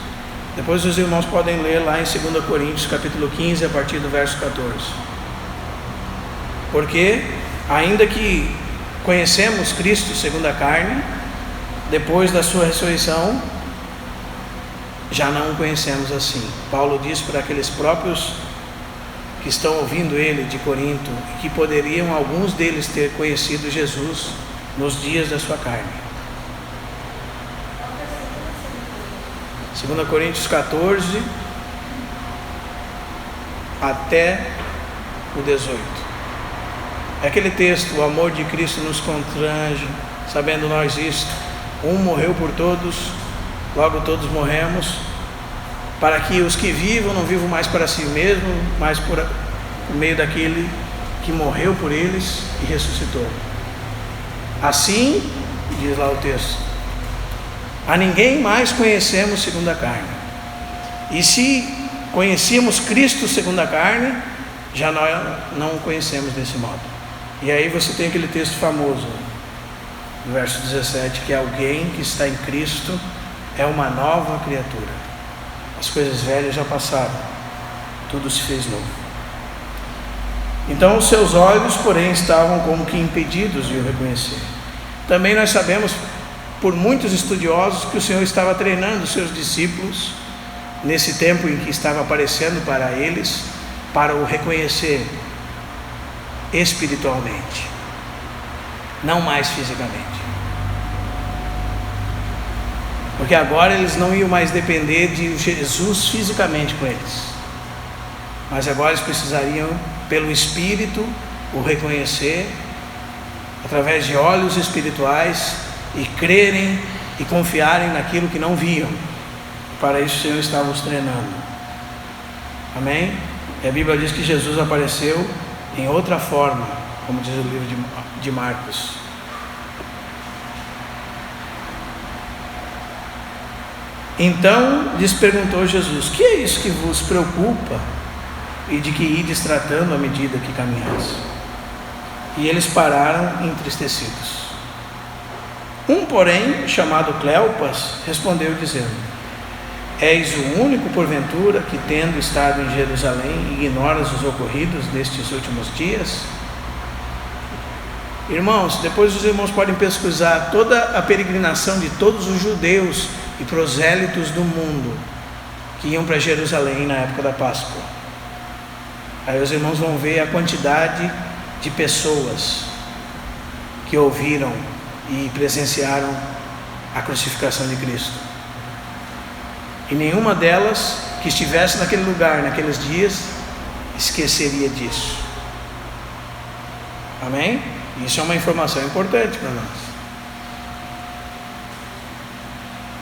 Depois os irmãos podem ler lá em 2 Coríntios capítulo 15, a partir do verso 14. Porque, ainda que conhecemos Cristo segundo a carne, depois da sua ressurreição, já não o conhecemos assim. Paulo diz para aqueles próprios que estão ouvindo ele de Corinto, que poderiam alguns deles ter conhecido Jesus nos dias da sua carne. 2 Coríntios 14 até o 18. É aquele texto: o amor de Cristo nos constrange, sabendo nós isto, um morreu por todos, logo todos morremos, para que os que vivam não vivam mais para si mesmos, mas por meio daquele que morreu por eles e ressuscitou. Assim, diz lá o texto, a ninguém mais conhecemos segundo a carne. E se conhecíamos Cristo segundo a carne, já nós não o conhecemos desse modo. E aí você tem aquele texto famoso, no verso 17, que alguém que está em Cristo é uma nova criatura. As coisas velhas já passaram, tudo se fez novo. Então os seus olhos, porém, estavam como que impedidos de o reconhecer. Também nós sabemos, por muitos estudiosos, que o Senhor estava treinando os seus discípulos, nesse tempo em que estava aparecendo para eles, para o reconhecer espiritualmente, não mais fisicamente. Porque agora eles não iam mais depender de Jesus fisicamente com eles, mas agora eles precisariam, pelo Espírito, o reconhecer através de olhos espirituais e crerem e confiarem naquilo que não viam. Para isso o Senhor estava os treinando. Amém? E a Bíblia diz que Jesus apareceu em outra forma, como diz o livro de Marcos. Então lhes perguntou Jesus: que é isso que vos preocupa e de que ides tratando à medida que caminhais? E eles pararam entristecidos. Um, porém, chamado Cleopas, respondeu dizendo: és o único, porventura, que, tendo estado em Jerusalém, ignoras os ocorridos destes últimos dias? Irmãos, depois os irmãos podem pesquisar toda a peregrinação de todos os judeus e prosélitos do mundo que iam para Jerusalém na época da Páscoa. Aí os irmãos vão ver a quantidade de pessoas que ouviram e presenciaram a crucificação de Cristo. E nenhuma delas que estivesse naquele lugar, naqueles dias, esqueceria disso. Amém? Isso é uma informação importante para nós.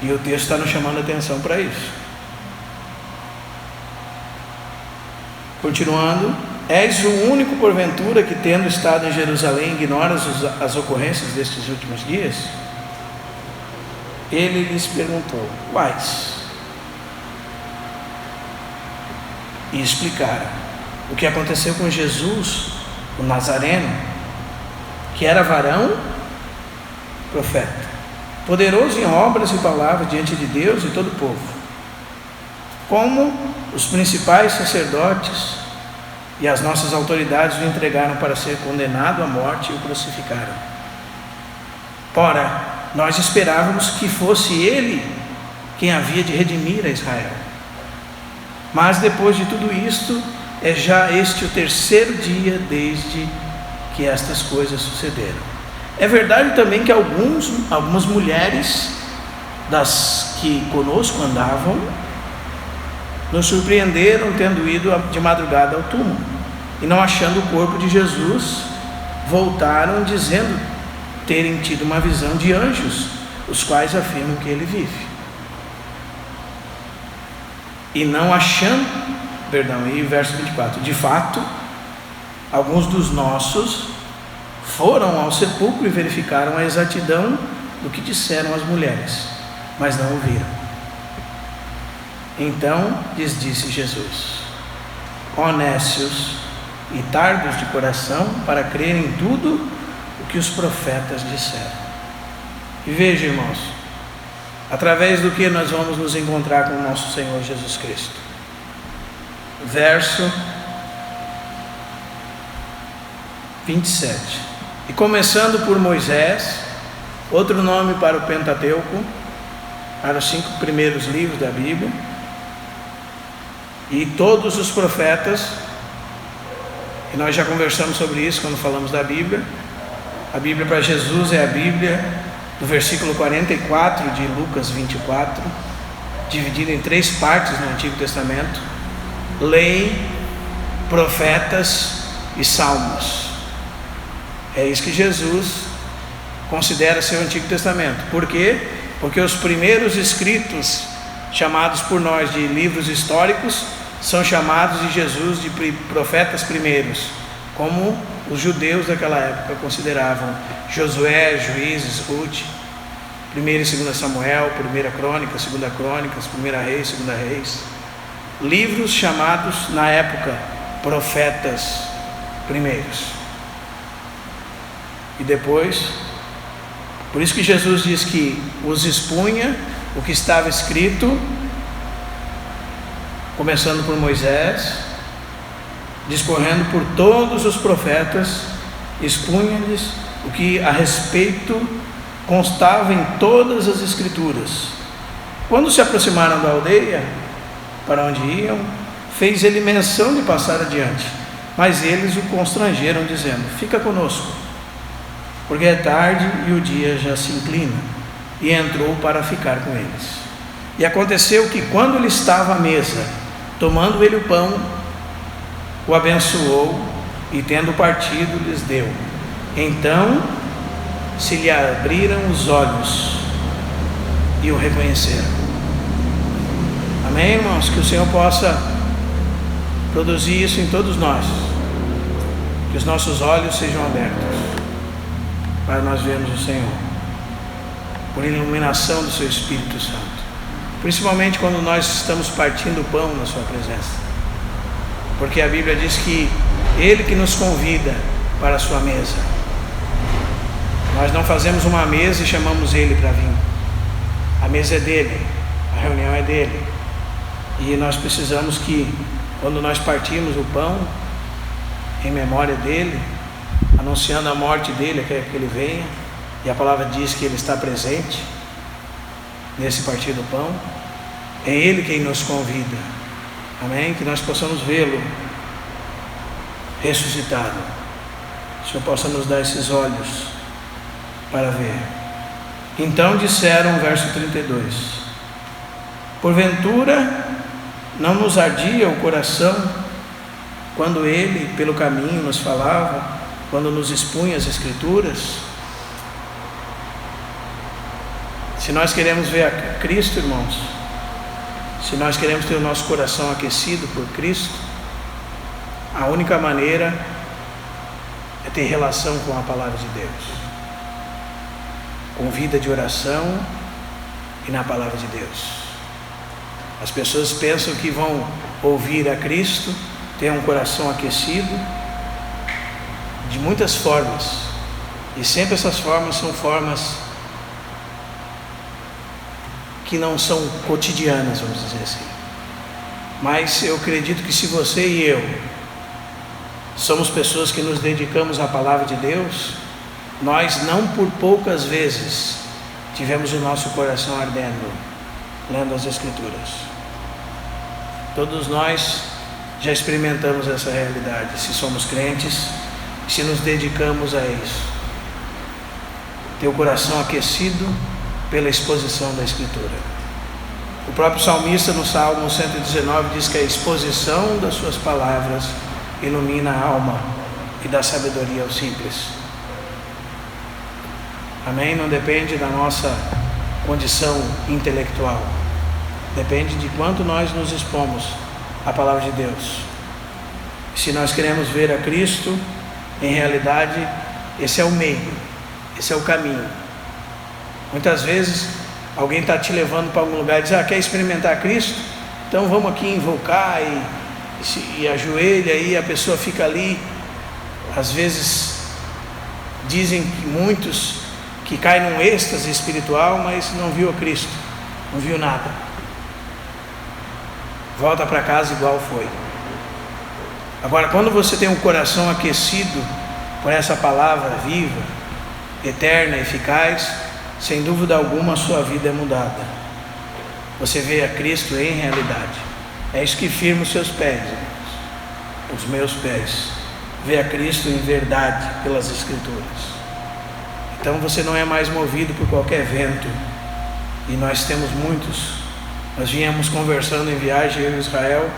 E o texto está nos chamando a atenção para isso. Continuando, És o único, porventura, que, tendo estado em Jerusalém, ignoras as ocorrências destes últimos dias? Ele lhes perguntou: quais? E explicaram o que aconteceu com Jesus, o Nazareno, que era varão, profeta, poderoso em obras e palavras diante de Deus e todo o povo. Como os principais sacerdotes e as nossas autoridades o entregaram para ser condenado à morte e o crucificaram. Ora, nós esperávamos que fosse ele quem havia de redimir a Israel. Mas depois de tudo isto, é já este o terceiro dia desde que estas coisas sucederam. É verdade também que algumas mulheres das que conosco andavam nos surpreenderam tendo ido de madrugada ao túmulo e, não achando o corpo de Jesus, voltaram dizendo terem tido uma visão de anjos, os quais afirmam que ele vive. E não achando, e verso 24, de fato, alguns dos nossos foram ao sepulcro e verificaram a exatidão do que disseram as mulheres, mas não o viram. Então lhes disse Jesus: ó nécios e tardos de coração, para crerem em tudo o que os profetas disseram. E veja, irmãos, através do que nós vamos nos encontrar com o nosso Senhor Jesus Cristo. Verso 27. E começando por Moisés, outro nome para o Pentateuco, para os 5 primeiros livros da Bíblia, e todos os profetas, e nós já conversamos sobre isso quando falamos da Bíblia. A Bíblia para Jesus é a Bíblia do versículo 44 de Lucas 24, dividida em 3 partes no Antigo Testamento: lei, profetas e salmos. É isso que Jesus considera ser o Antigo Testamento. Por quê? Porque os primeiros escritos, chamados por nós de livros históricos, são chamados de Jesus de profetas primeiros, como os judeus daquela época consideravam Josué, Juízes, Ruth, 1 e 2 Samuel, 1 Crônicas, 2 Crônicas, 1 Reis, 2 Reis, livros chamados na época profetas primeiros. E depois, por isso que Jesus diz que os expunha o que estava escrito, começando por Moisés, discorrendo por todos os profetas, expunha-lhes o que a respeito constava em todas as escrituras. Quando se aproximaram da aldeia para onde iam, fez ele menção de passar adiante, mas eles o constrangeram, dizendo: fica conosco, porque é tarde e o dia já se inclina. E entrou para ficar com eles. E aconteceu que, quando ele estava à mesa, tomando ele o pão, o abençoou e, tendo partido, lhes deu. Então se lhe abriram os olhos e o reconheceram. Amém, irmãos? Que o Senhor possa produzir isso em todos nós, que os nossos olhos sejam abertos para nós vermos o Senhor, por iluminação do seu Espírito Santo, principalmente quando nós estamos partindo o pão na sua presença, porque a Bíblia diz que Ele que nos convida para a sua mesa. Nós não fazemos uma mesa e chamamos Ele para vir. A mesa é dele, a reunião é dele, e nós precisamos que, quando nós partimos o pão em memória dele, anunciando a morte dele, quer que ele venha, e a palavra diz que ele está presente nesse partir do pão, é ele quem nos convida. Amém? Que nós possamos vê-lo ressuscitado. O Senhor possa nos dar esses olhos para ver. Então disseram, verso 32: porventura não nos ardia o coração quando ele pelo caminho nos falava, quando nos expunha as Escrituras? Se nós queremos ver a Cristo, irmãos, se nós queremos ter o nosso coração aquecido por Cristo, A única maneira é ter relação com a palavra de Deus, com vida de oração e na palavra de Deus. As pessoas pensam que vão ouvir a Cristo, ter um coração aquecido, de muitas formas, e sempre essas formas são formas que não são cotidianas, vamos dizer assim. Mas eu acredito que se você e eu somos pessoas que nos dedicamos à palavra de Deus, nós não por poucas vezes tivemos o nosso coração ardendo, lendo as Escrituras. Todos nós já experimentamos essa realidade, se somos crentes, se nos dedicamos a isso. Ter o coração aquecido pela exposição da Escritura. O próprio salmista no Salmo 119 diz que a exposição das suas palavras ilumina a alma e dá sabedoria aos simples. Amém? Não depende da nossa condição intelectual. Depende de quanto nós nos expomos à palavra de Deus. Se nós queremos ver a Cristo, em realidade, esse é o meio, esse é o caminho. Muitas vezes, alguém está te levando para algum lugar e diz, quer experimentar Cristo? Então vamos aqui invocar e ajoelha, e a pessoa fica ali. Às vezes, dizem que muitos que caem num êxtase espiritual, mas não viu a Cristo, não viu nada. Volta para casa igual foi. Agora, quando você tem um coração aquecido por essa palavra viva, eterna, eficaz, sem dúvida alguma a sua vida é mudada. Você vê a Cristo em realidade. É isso que firma os seus pés, irmãos. Os meus pés. Vê a Cristo em verdade pelas Escrituras. Então você não é mais movido por qualquer vento. E nós temos muitos. Nós viemos conversando em viagem, eu e Israel,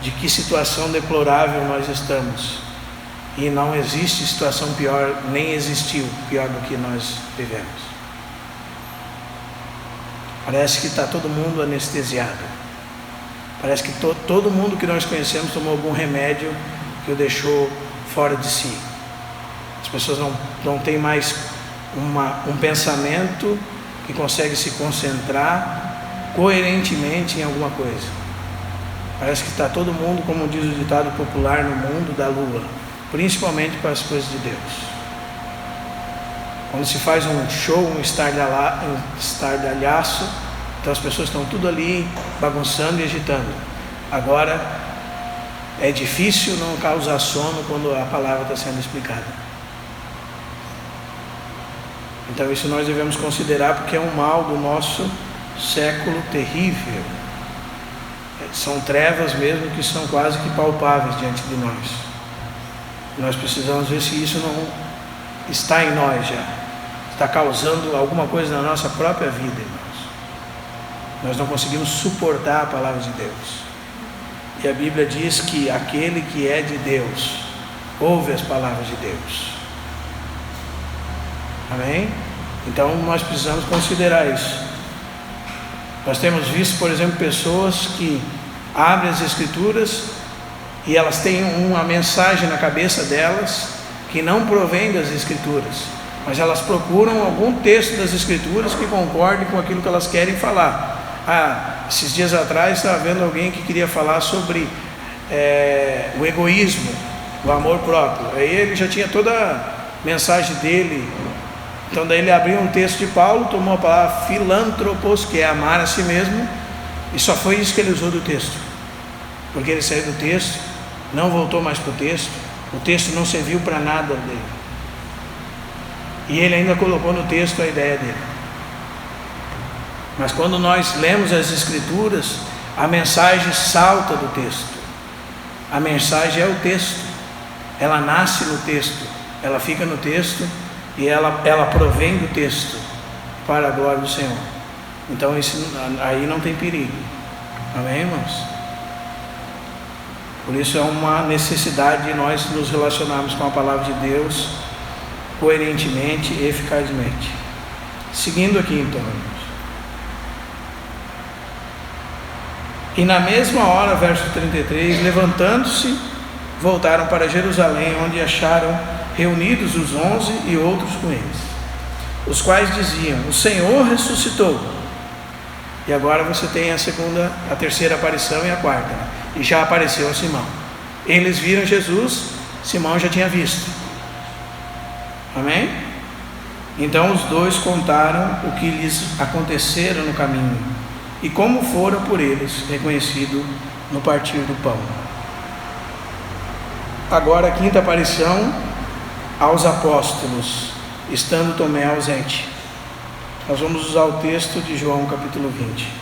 de que situação deplorável nós estamos. E não existe situação pior, nem existiu pior do que nós vivemos. Parece que está todo mundo anestesiado. Parece que todo mundo que nós conhecemos tomou algum remédio que o deixou fora de si. As pessoas não têm mais um pensamento que consegue se concentrar coerentemente em alguma coisa. Parece que está todo mundo, como diz o ditado popular, no mundo da lua, principalmente para as coisas de Deus. Quando se faz um show, um estardalhaço, então as pessoas estão tudo ali bagunçando e agitando. Agora, é difícil não causar sono quando a palavra está sendo explicada. Então isso nós devemos considerar, porque é um mal do nosso século terrível. São trevas mesmo que são quase que palpáveis diante de nós. Nós precisamos ver se isso não está em nós já, está causando alguma coisa na nossa própria vida, irmãos. Nós não conseguimos suportar a palavra de Deus. E a Bíblia diz que aquele que é de Deus ouve as palavras de Deus. Amém? Então nós precisamos considerar isso. Nós temos visto, por exemplo, pessoas que abrem as Escrituras e elas têm uma mensagem na cabeça delas que não provém das Escrituras, mas elas procuram algum texto das Escrituras que concorde com aquilo que elas querem falar. Esses dias atrás estava vendo alguém que queria falar sobre o egoísmo, o amor próprio. Aí ele já tinha toda a mensagem dele. Então daí ele abriu um texto de Paulo, tomou a palavra filantropos, que é amar a si mesmo, e só foi isso que ele usou do texto. Porque ele saiu do texto, não voltou mais para o texto não serviu para nada dele. E ele ainda colocou no texto a ideia dele. Mas quando nós lemos as Escrituras, a mensagem salta do texto. A mensagem é o texto. Ela nasce no texto, ela fica no texto e ela provém do texto para a glória do Senhor. Então isso, aí não tem perigo. Amém, irmãos? Por isso é uma necessidade de nós nos relacionarmos com a palavra de Deus coerentemente e eficazmente. Seguindo aqui então, irmãos. E na mesma hora, verso 33, levantando-se, voltaram para Jerusalém, onde acharam reunidos os 11 e outros com eles, os quais diziam: o Senhor ressuscitou. E agora você tem a terceira aparição e a quarta, né? E já apareceu a Simão. Eles viram Jesus, Simão já tinha visto. Amém? Então os dois contaram o que lhes acontecera no caminho e como fora por eles reconhecido no partir do pão. Agora a quinta aparição aos apóstolos, estando Tomé ausente. Nós vamos usar o texto de João capítulo 20.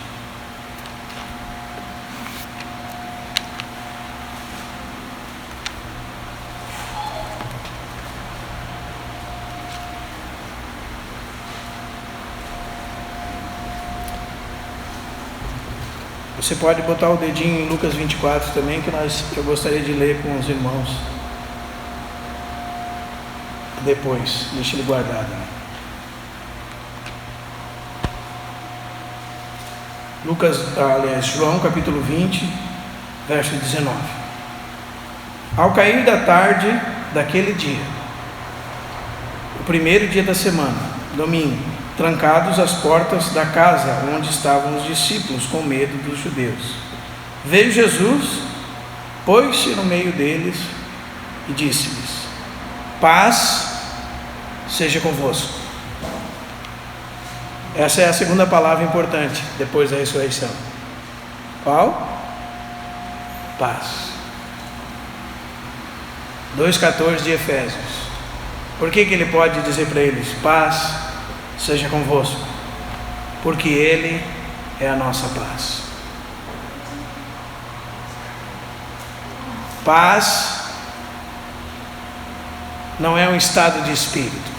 Você pode botar o dedinho em Lucas 24 também, que eu gostaria de ler com os irmãos depois. Deixa ele guardado, né? João capítulo 20, verso 19. Ao cair da tarde daquele dia, o primeiro dia da semana, domingo, trancados as portas da casa onde estavam os discípulos com medo dos judeus, veio Jesus, pôs-se no meio deles e disse-lhes: paz seja convosco. Essa é a segunda palavra importante depois da ressurreição. Qual? Paz. 2,14 de Efésios. Por que ele pode dizer para eles: paz seja convosco? Porque Ele é a nossa paz. Paz não é um estado de espírito.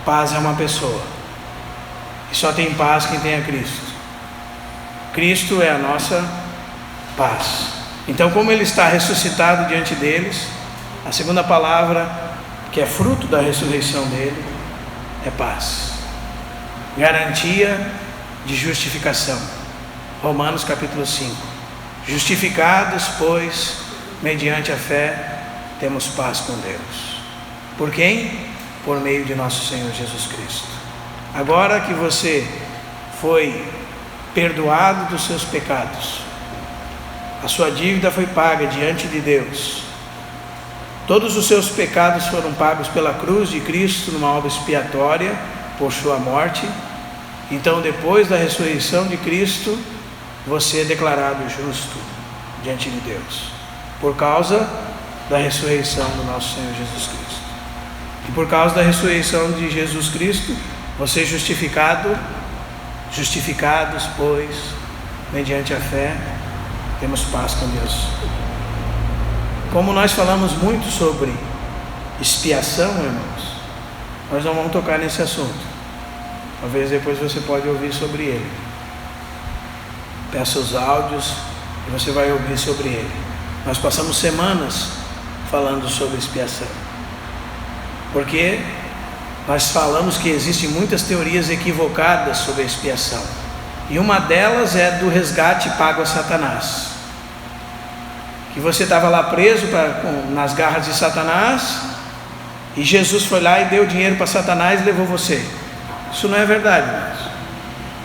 Paz é uma pessoa. E só tem paz quem tem a Cristo. Cristo é a nossa paz. Então, como Ele está ressuscitado diante deles, a segunda palavra, que é fruto da ressurreição dele, é paz. Garantia de justificação. Romanos capítulo 5. Justificados, pois, mediante a fé, temos paz com Deus. Por quem? Por meio de nosso Senhor Jesus Cristo. Agora que você foi perdoado dos seus pecados, a sua dívida foi paga diante de Deus, todos os seus pecados foram pagos pela cruz de Cristo numa obra expiatória por sua morte. Então, depois da ressurreição de Cristo, você é declarado justo diante de Deus, por causa da ressurreição do nosso Senhor Jesus Cristo. E por causa da ressurreição de Jesus Cristo, você é justificados, pois, mediante a fé, temos paz com Deus. Como nós falamos muito sobre expiação, irmãos, nós não vamos tocar nesse assunto. Talvez depois você pode ouvir sobre ele. Peça os áudios e você vai ouvir sobre ele. Nós passamos semanas falando sobre expiação, porque nós falamos que existem muitas teorias equivocadas sobre a expiação, e uma delas é do resgate pago a Satanás, que você estava lá preso nas garras de Satanás, e Jesus foi lá e deu dinheiro para Satanás e levou você. Isso não é verdade, irmãos.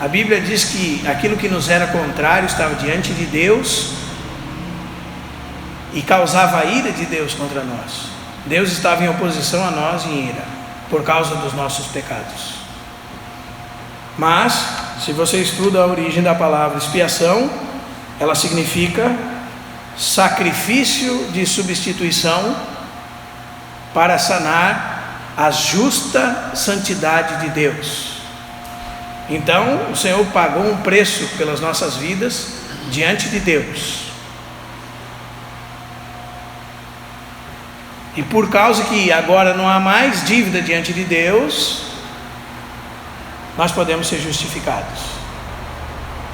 A Bíblia diz que aquilo que nos era contrário estava diante de Deus e causava a ira de Deus contra nós. Deus estava em oposição a nós em ira, por causa dos nossos pecados. Mas, se você estuda a origem da palavra expiação, ela significa sacrifício de substituição para sanar a justa santidade de Deus. Então, o Senhor pagou um preço pelas nossas vidas diante de Deus. E por causa que agora não há mais dívida diante de Deus, nós podemos ser justificados.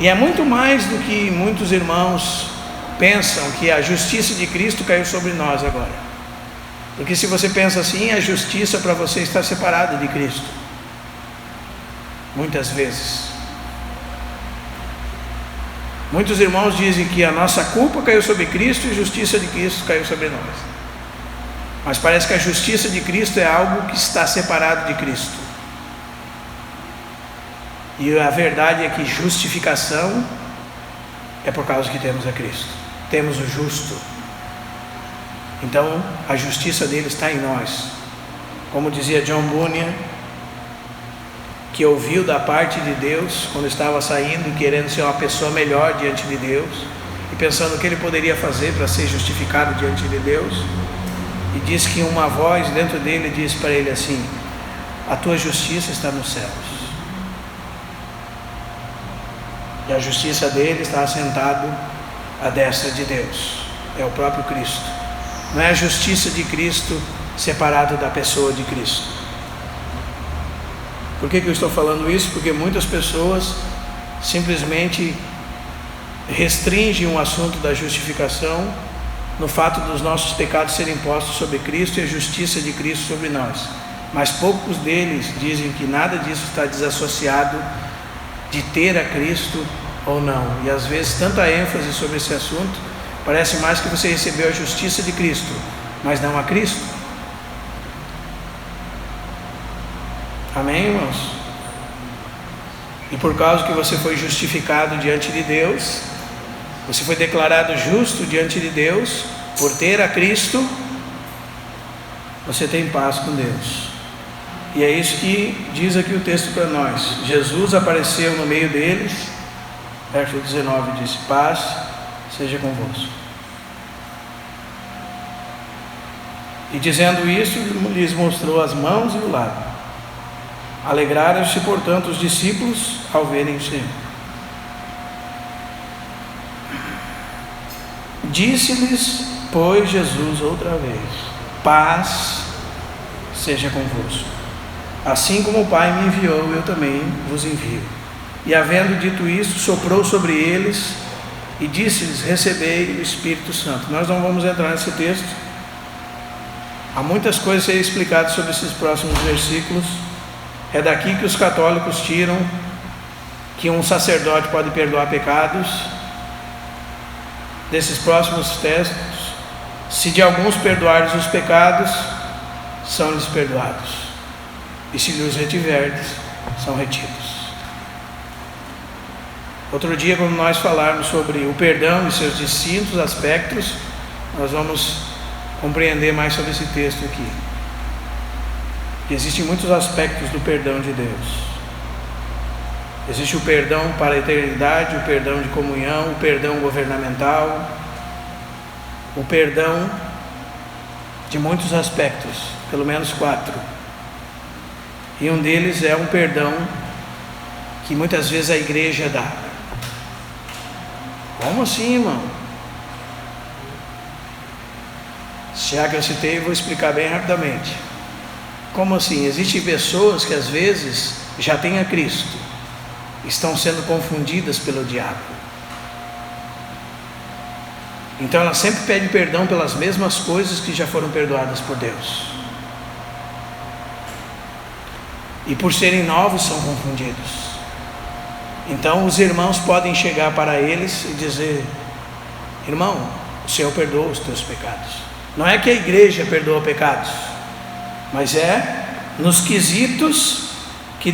E é muito mais do que muitos irmãos pensam, que a justiça de Cristo caiu sobre nós agora. Porque se você pensa assim, a justiça para você está separada de Cristo, muitas vezes. Muitos irmãos dizem que a nossa culpa caiu sobre Cristo e a justiça de Cristo caiu sobre nós. Mas parece que a justiça de Cristo é algo que está separado de Cristo. E a verdade é que justificação é por causa que temos a Cristo. Temos o justo. Então a justiça dele está em nós. Como dizia John Bunyan, que ouviu da parte de Deus quando estava saindo, querendo ser uma pessoa melhor diante de Deus e pensando o que ele poderia fazer para ser justificado diante de Deus, e diz que uma voz dentro dele disse para ele assim: a tua justiça está nos céus. E a justiça dele está assentado à destra de Deus, é o próprio Cristo. Não é a justiça de Cristo separado da pessoa de Cristo. Por que eu estou falando isso? Porque muitas pessoas simplesmente restringem o assunto da justificação no fato dos nossos pecados serem postos sobre Cristo e a justiça de Cristo sobre nós. Mas poucos deles dizem que nada disso está desassociado de ter a Cristo ou não. E às vezes tanta ênfase sobre esse assunto, parece mais que você recebeu a justiça de Cristo, mas não a Cristo. Amém, irmãos? E por causa que você foi justificado diante de Deus, você foi declarado justo diante de Deus, por ter a Cristo, você tem paz com Deus. E é isso que diz aqui o texto para nós. Jesus apareceu no meio deles, verso 19 diz: paz seja convosco. E dizendo isso, lhes mostrou as mãos e o lado. Alegraram-se, portanto, os discípulos ao verem o Senhor. Disse-lhes, pois, Jesus outra vez: paz seja convosco. Assim como o Pai me enviou, eu também vos envio. E havendo dito isso, soprou sobre eles e disse-lhes: recebei o Espírito Santo. Nós não vamos entrar nesse texto. Há muitas coisas a serem explicadas sobre esses próximos versículos. É daqui que os católicos tiram que um sacerdote pode perdoar pecados. Desses próximos textos: se de alguns perdoares os pecados, são-lhes perdoados, e se lhes retiverdes, são retidos. Outro dia, quando nós falarmos sobre o perdão e seus distintos aspectos, nós vamos compreender mais sobre esse texto aqui. Existem muitos aspectos do perdão de Deus. Existe o perdão para a eternidade, o perdão de comunhão, o perdão governamental, o perdão de muitos aspectos, pelo menos 4. E um deles é um perdão que muitas vezes a igreja dá. Como assim, irmão? Já que eu citei, eu vou explicar bem rapidamente. Como assim? Existem pessoas que às vezes já têm a Cristo, estão sendo confundidas pelo diabo. Então elas sempre pedem perdão pelas mesmas coisas que já foram perdoadas por Deus. E por serem novos são confundidos. Então os irmãos podem chegar para eles e dizer: irmão, o Senhor perdoa os teus pecados. Não é que a igreja perdoa pecados, mas é nos quesitos que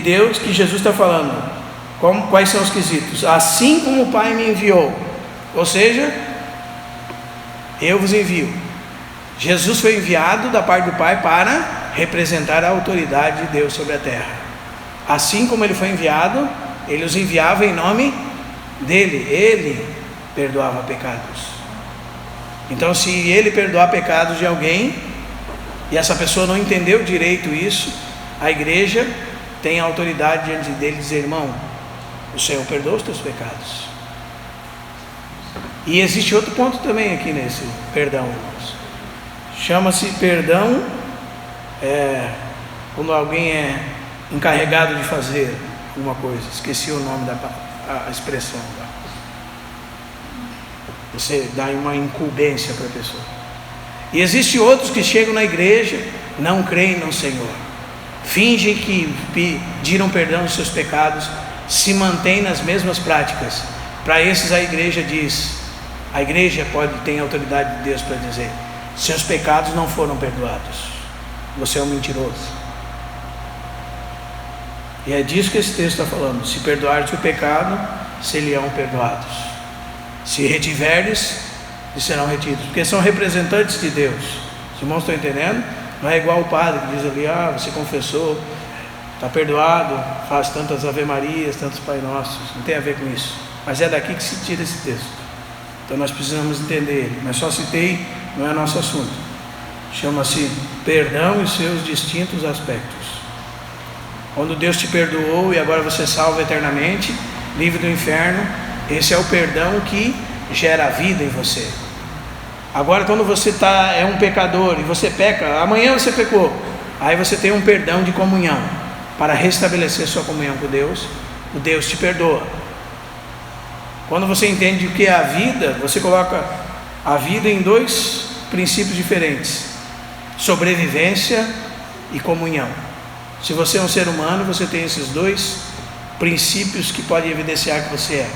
Jesus está falando. Quais são os quesitos? Assim como o Pai me enviou, ou seja, eu vos envio. Jesus foi enviado da parte do Pai para representar a autoridade de Deus sobre a terra. Assim como ele foi enviado, ele os enviava em nome dele. Ele perdoava pecados. Então, se ele perdoar pecados de alguém e essa pessoa não entendeu direito isso, a igreja tem a autoridade diante dele de dizer: irmão, o Senhor perdoa os teus pecados. E existe outro ponto também aqui nesse perdão, irmãos. Chama-se perdão quando alguém é encarregado de fazer alguma coisa. Esqueci o nome da expressão. Você dá uma incumbência para a pessoa. E existem outros que chegam na igreja, não creem no Senhor, fingem que pediram perdão dos seus pecados, se mantêm nas mesmas práticas, Para esses a igreja tem autoridade de Deus para dizer: seus pecados não foram perdoados, você é um mentiroso. E é disso que esse texto está falando: se perdoares o pecado, serão perdoados; se retiveres, eles serão retidos, porque são representantes de Deus. Os irmãos estão entendendo? Não é igual o padre que diz ali: você confessou, está perdoado, faz tantas Ave Marias, tantos Pai Nossos. Não tem a ver com isso, mas é daqui que se tira esse texto. Então nós precisamos entender ele, mas só citei, não é nosso assunto. Chama-se perdão e seus distintos aspectos. Quando Deus te perdoou e agora você é salvo eternamente, livre do inferno, esse é o perdão que gera a vida em você. Agora, quando você é um pecador e você peca, amanhã você pecou, aí você tem um perdão de comunhão para restabelecer sua comunhão com Deus. O Deus te perdoa. Quando você entende o que é a vida, você coloca a vida em dois princípios diferentes: sobrevivência e comunhão. Se você é um ser humano, você tem esses dois princípios que podem evidenciar que você é.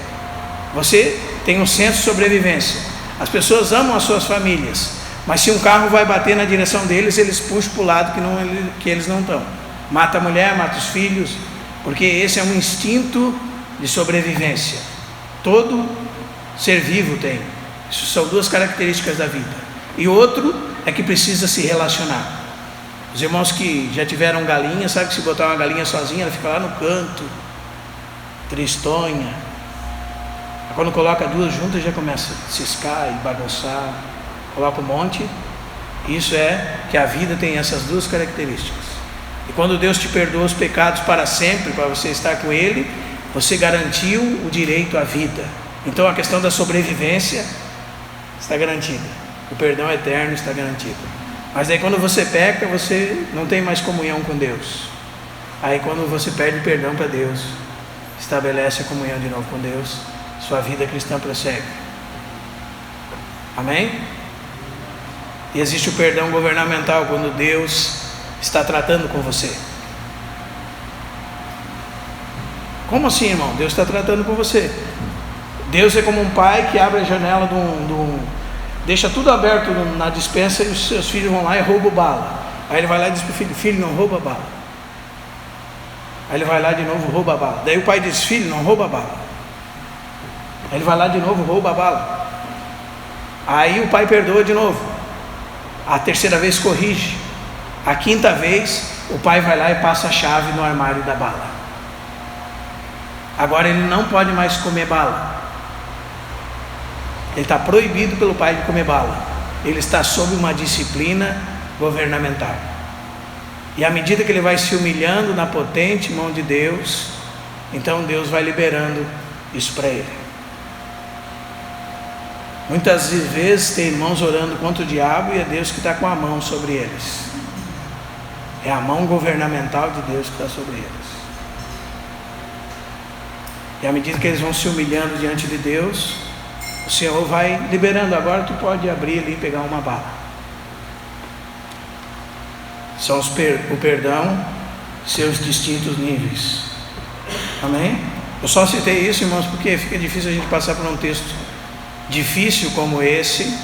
Você tem um senso de sobrevivência. As pessoas amam as suas famílias, mas se um carro vai bater na direção deles, eles puxam para o lado que eles não estão. Mata a mulher, mata os filhos, porque esse é um instinto de sobrevivência. Todo ser vivo tem. Isso são duas características da vida. E outro é que precisa se relacionar. Os irmãos que já tiveram galinha, sabe que se botar uma galinha sozinha, ela fica lá no canto, tristonha. Quando coloca duas juntas, já começa a ciscar e bagunçar. Coloca um monte. Isso é que a vida tem essas duas características. E quando Deus te perdoa os pecados para sempre, para você estar com Ele, você garantiu o direito à vida. Então a questão da sobrevivência está garantida. O perdão eterno está garantido. Mas aí quando você peca, você não tem mais comunhão com Deus. Aí quando você pede perdão para Deus, estabelece a comunhão de novo com Deus, sua vida cristã prossegue. Amém? E existe o perdão governamental, quando Deus está tratando com você. Como assim, irmão? Deus está tratando com você. Deus é como um pai que abre a janela deixa tudo aberto na despensa, e os seus filhos vão lá e roubam bala. Aí ele vai lá e diz para o filho: filho, não rouba bala. Aí ele vai lá de novo, rouba a bala. Daí o pai diz: filho, não rouba a bala. Aí ele vai lá de novo, rouba a bala. Aí o pai perdoa de novo. A terceira vez corrige. A quinta vez o pai vai lá e passa a chave no armário da bala. Agora ele não pode mais comer bala. Ele está proibido pelo pai de comer bala. Ele está sob uma disciplina governamental. E à medida que ele vai se humilhando na potente mão de Deus, então Deus vai liberando isso para ele. Muitas vezes tem irmãos orando contra o diabo e é Deus que está com a mão sobre eles. É a mão governamental de Deus que está sobre eles. E à medida que eles vão se humilhando diante de Deus, o Senhor vai liberando. Agora tu pode abrir ali e pegar uma bala. São o perdão, seus distintos níveis. Amém? Eu só citei isso, irmãos, porque fica difícil a gente passar por um texto difícil como esse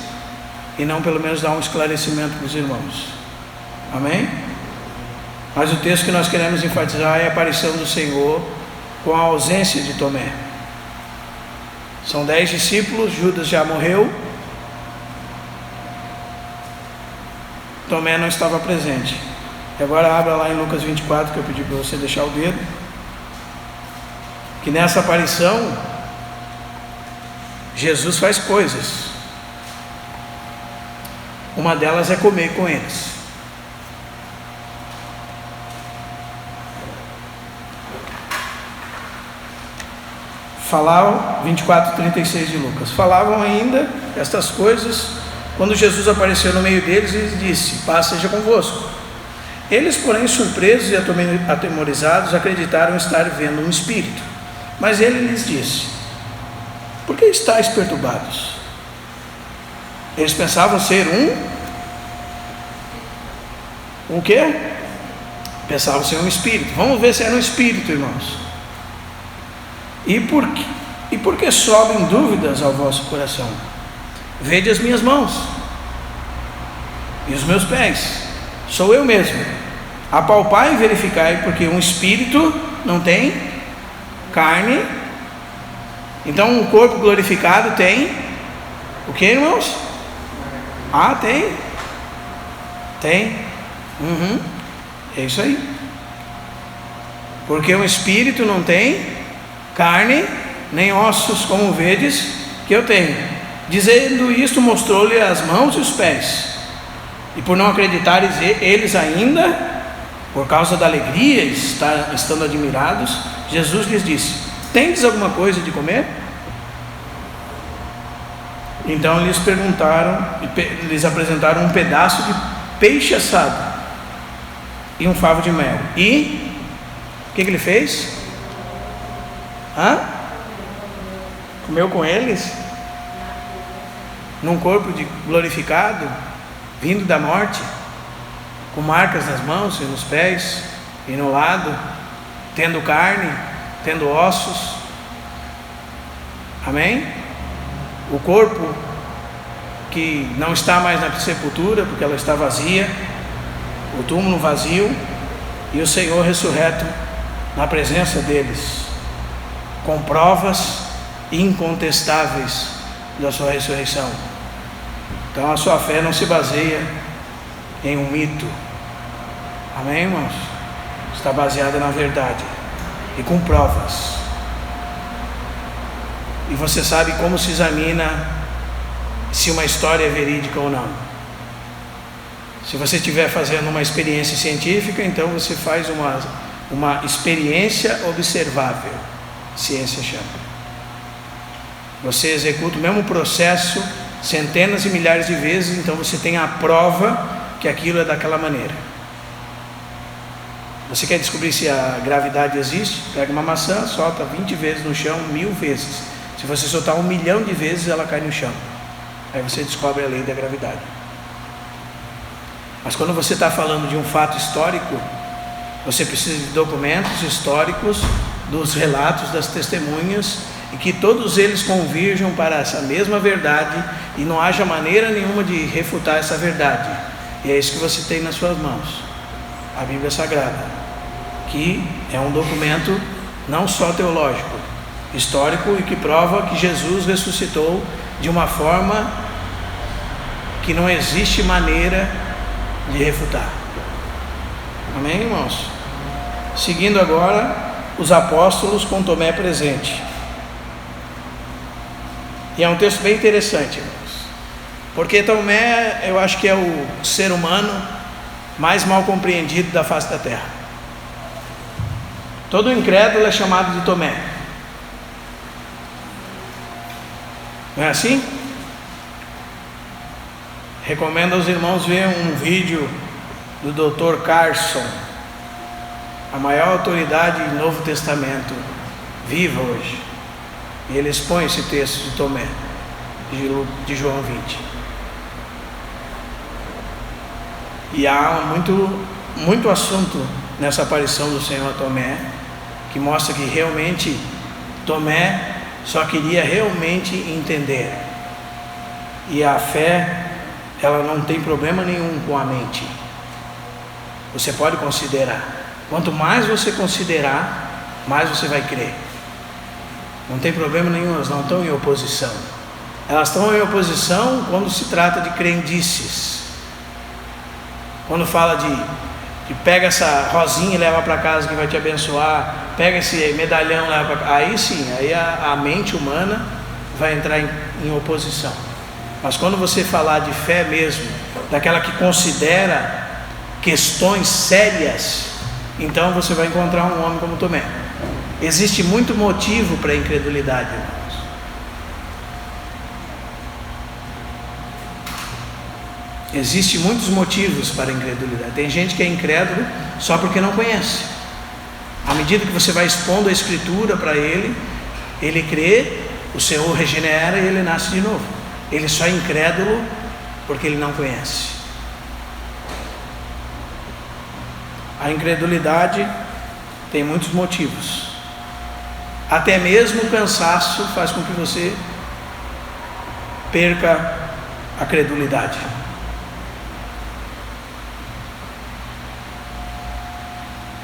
e não pelo menos dar um esclarecimento para os irmãos. Amém? Mas o texto que nós queremos enfatizar é a aparição do Senhor com a ausência de Tomé. São 10 discípulos, Judas já morreu, Tomé não estava presente. E agora abra lá em Lucas 24, que eu pedi para você deixar o dedo, que nessa aparição Jesus faz coisas. Uma delas é comer com eles. Falavam, 24:36 de Lucas, falavam ainda estas coisas quando Jesus apareceu no meio deles e disse: paz seja convosco. Eles, porém, surpresos e atemorizados, acreditaram estar vendo um espírito. Mas ele lhes disse: por que estáis perturbados? Eles pensavam ser um quê? Pensavam ser um espírito. Vamos ver se era um espírito, irmãos. E por E por que sobem dúvidas ao vosso coração? Vede as minhas mãos e os meus pés, sou eu mesmo. Apalpai e verificai, porque um espírito não tem carne. Então um corpo glorificado tem o que, irmãos? Tem. É isso aí. Porque um espírito não tem carne nem ossos, como vedes que eu tenho. Dizendo isto, mostrou-lhe as mãos e os pés. E por não acreditarem eles ainda, por causa da alegria, estando admirados, Jesus lhes disse: tendes alguma coisa de comer? Então lhes apresentaram um pedaço de peixe assado e um favo de mel. E o que ele fez? Comeu com eles, num corpo glorificado, vindo da morte, com marcas nas mãos e nos pés e no lado, tendo carne, tendo ossos. Amém? O corpo que não está mais na sepultura, porque ela está vazia, o túmulo vazio, e o Senhor ressurreto na presença deles, com provas incontestáveis da sua ressurreição. Então a sua fé não se baseia em um mito. Amém, irmãos? Está baseada na verdade e com provas. E você sabe como se examina se uma história é verídica ou não. Se você estiver fazendo uma experiência científica, então você faz uma experiência observável. Ciência chama. Você executa o mesmo processo centenas e milhares de vezes, então você tem a prova que aquilo é daquela maneira. Você quer descobrir se a gravidade existe? Pega uma maçã, solta 20 vezes no chão, 1000 vezes. Se você soltar 1 milhão de vezes, ela cai no chão. Aí você descobre a lei da gravidade. Mas quando você está falando de um fato histórico, você precisa de documentos históricos, dos relatos das testemunhas, e que todos eles convirjam para essa mesma verdade, e não haja maneira nenhuma de refutar essa verdade. E é isso que você tem nas suas mãos, a Bíblia Sagrada, que é um documento não só teológico, histórico, e que prova que Jesus ressuscitou de uma forma que não existe maneira de refutar. Amém, irmãos? Seguindo agora, os apóstolos com Tomé presente. E é um texto bem interessante, irmãos, porque Tomé, eu acho que é o ser humano mais mal compreendido da face da terra. Todo incrédulo é chamado de Tomé. Não é assim? Recomendo aos irmãos ver um vídeo do Dr. Carson, a maior autoridade do Novo Testamento viva hoje. E ele expõe esse texto de Tomé, de João 20. E há muito assunto nessa aparição do Senhor a Tomé, que mostra que realmente Tomé só queria realmente entender. E a fé, ela não tem problema nenhum com a mente. Você pode considerar. Quanto mais você considerar, mais você vai crer. Não tem problema nenhum, elas não estão em oposição. Elas estão em oposição quando se trata de crendices. Quando fala de pega essa rosinha e leva para casa que vai te abençoar, pega esse medalhão e leva para casa, aí sim, aí a mente humana vai entrar em oposição. Mas quando você falar de fé mesmo, daquela que considera questões sérias, então você vai encontrar um homem como Tomé. Existe muito motivo para a incredulidade, irmãos. Existem muitos motivos para a incredulidade. Tem gente que é incrédulo só porque não conhece. À medida que você vai expondo a Escritura para ele, ele crê, o Senhor regenera e ele nasce de novo. Ele só é incrédulo porque ele não conhece. A incredulidade tem muitos motivos. Até mesmo o cansaço faz com que você perca a credulidade.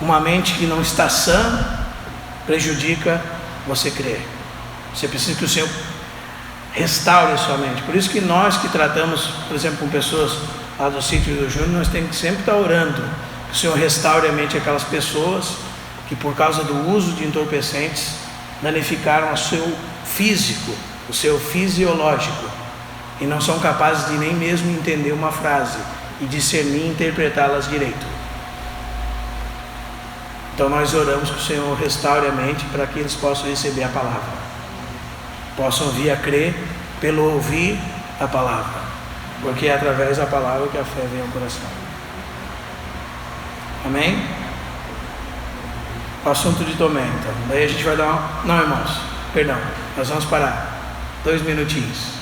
Uma mente que não está sã prejudica você crer. Você precisa que o Senhor restaure a sua mente. Por isso que nós que tratamos, por exemplo, com pessoas lá do sítio do Júnior, nós temos que sempre estar orando que o Senhor restaure a mente daquelas pessoas que por causa do uso de entorpecentes danificaram o seu físico, o seu fisiológico, e não são capazes de nem mesmo entender uma frase e discernir e interpretá-las direito. Então nós oramos que o Senhor restaure a mente para que eles possam receber a palavra, possam vir a crer pelo ouvir a palavra, porque é através da palavra que a fé vem ao coração. Amém? O assunto de Tomé, então. Daí a gente vai dar uma... Não, irmãos, perdão, nós vamos parar 2 minutinhos.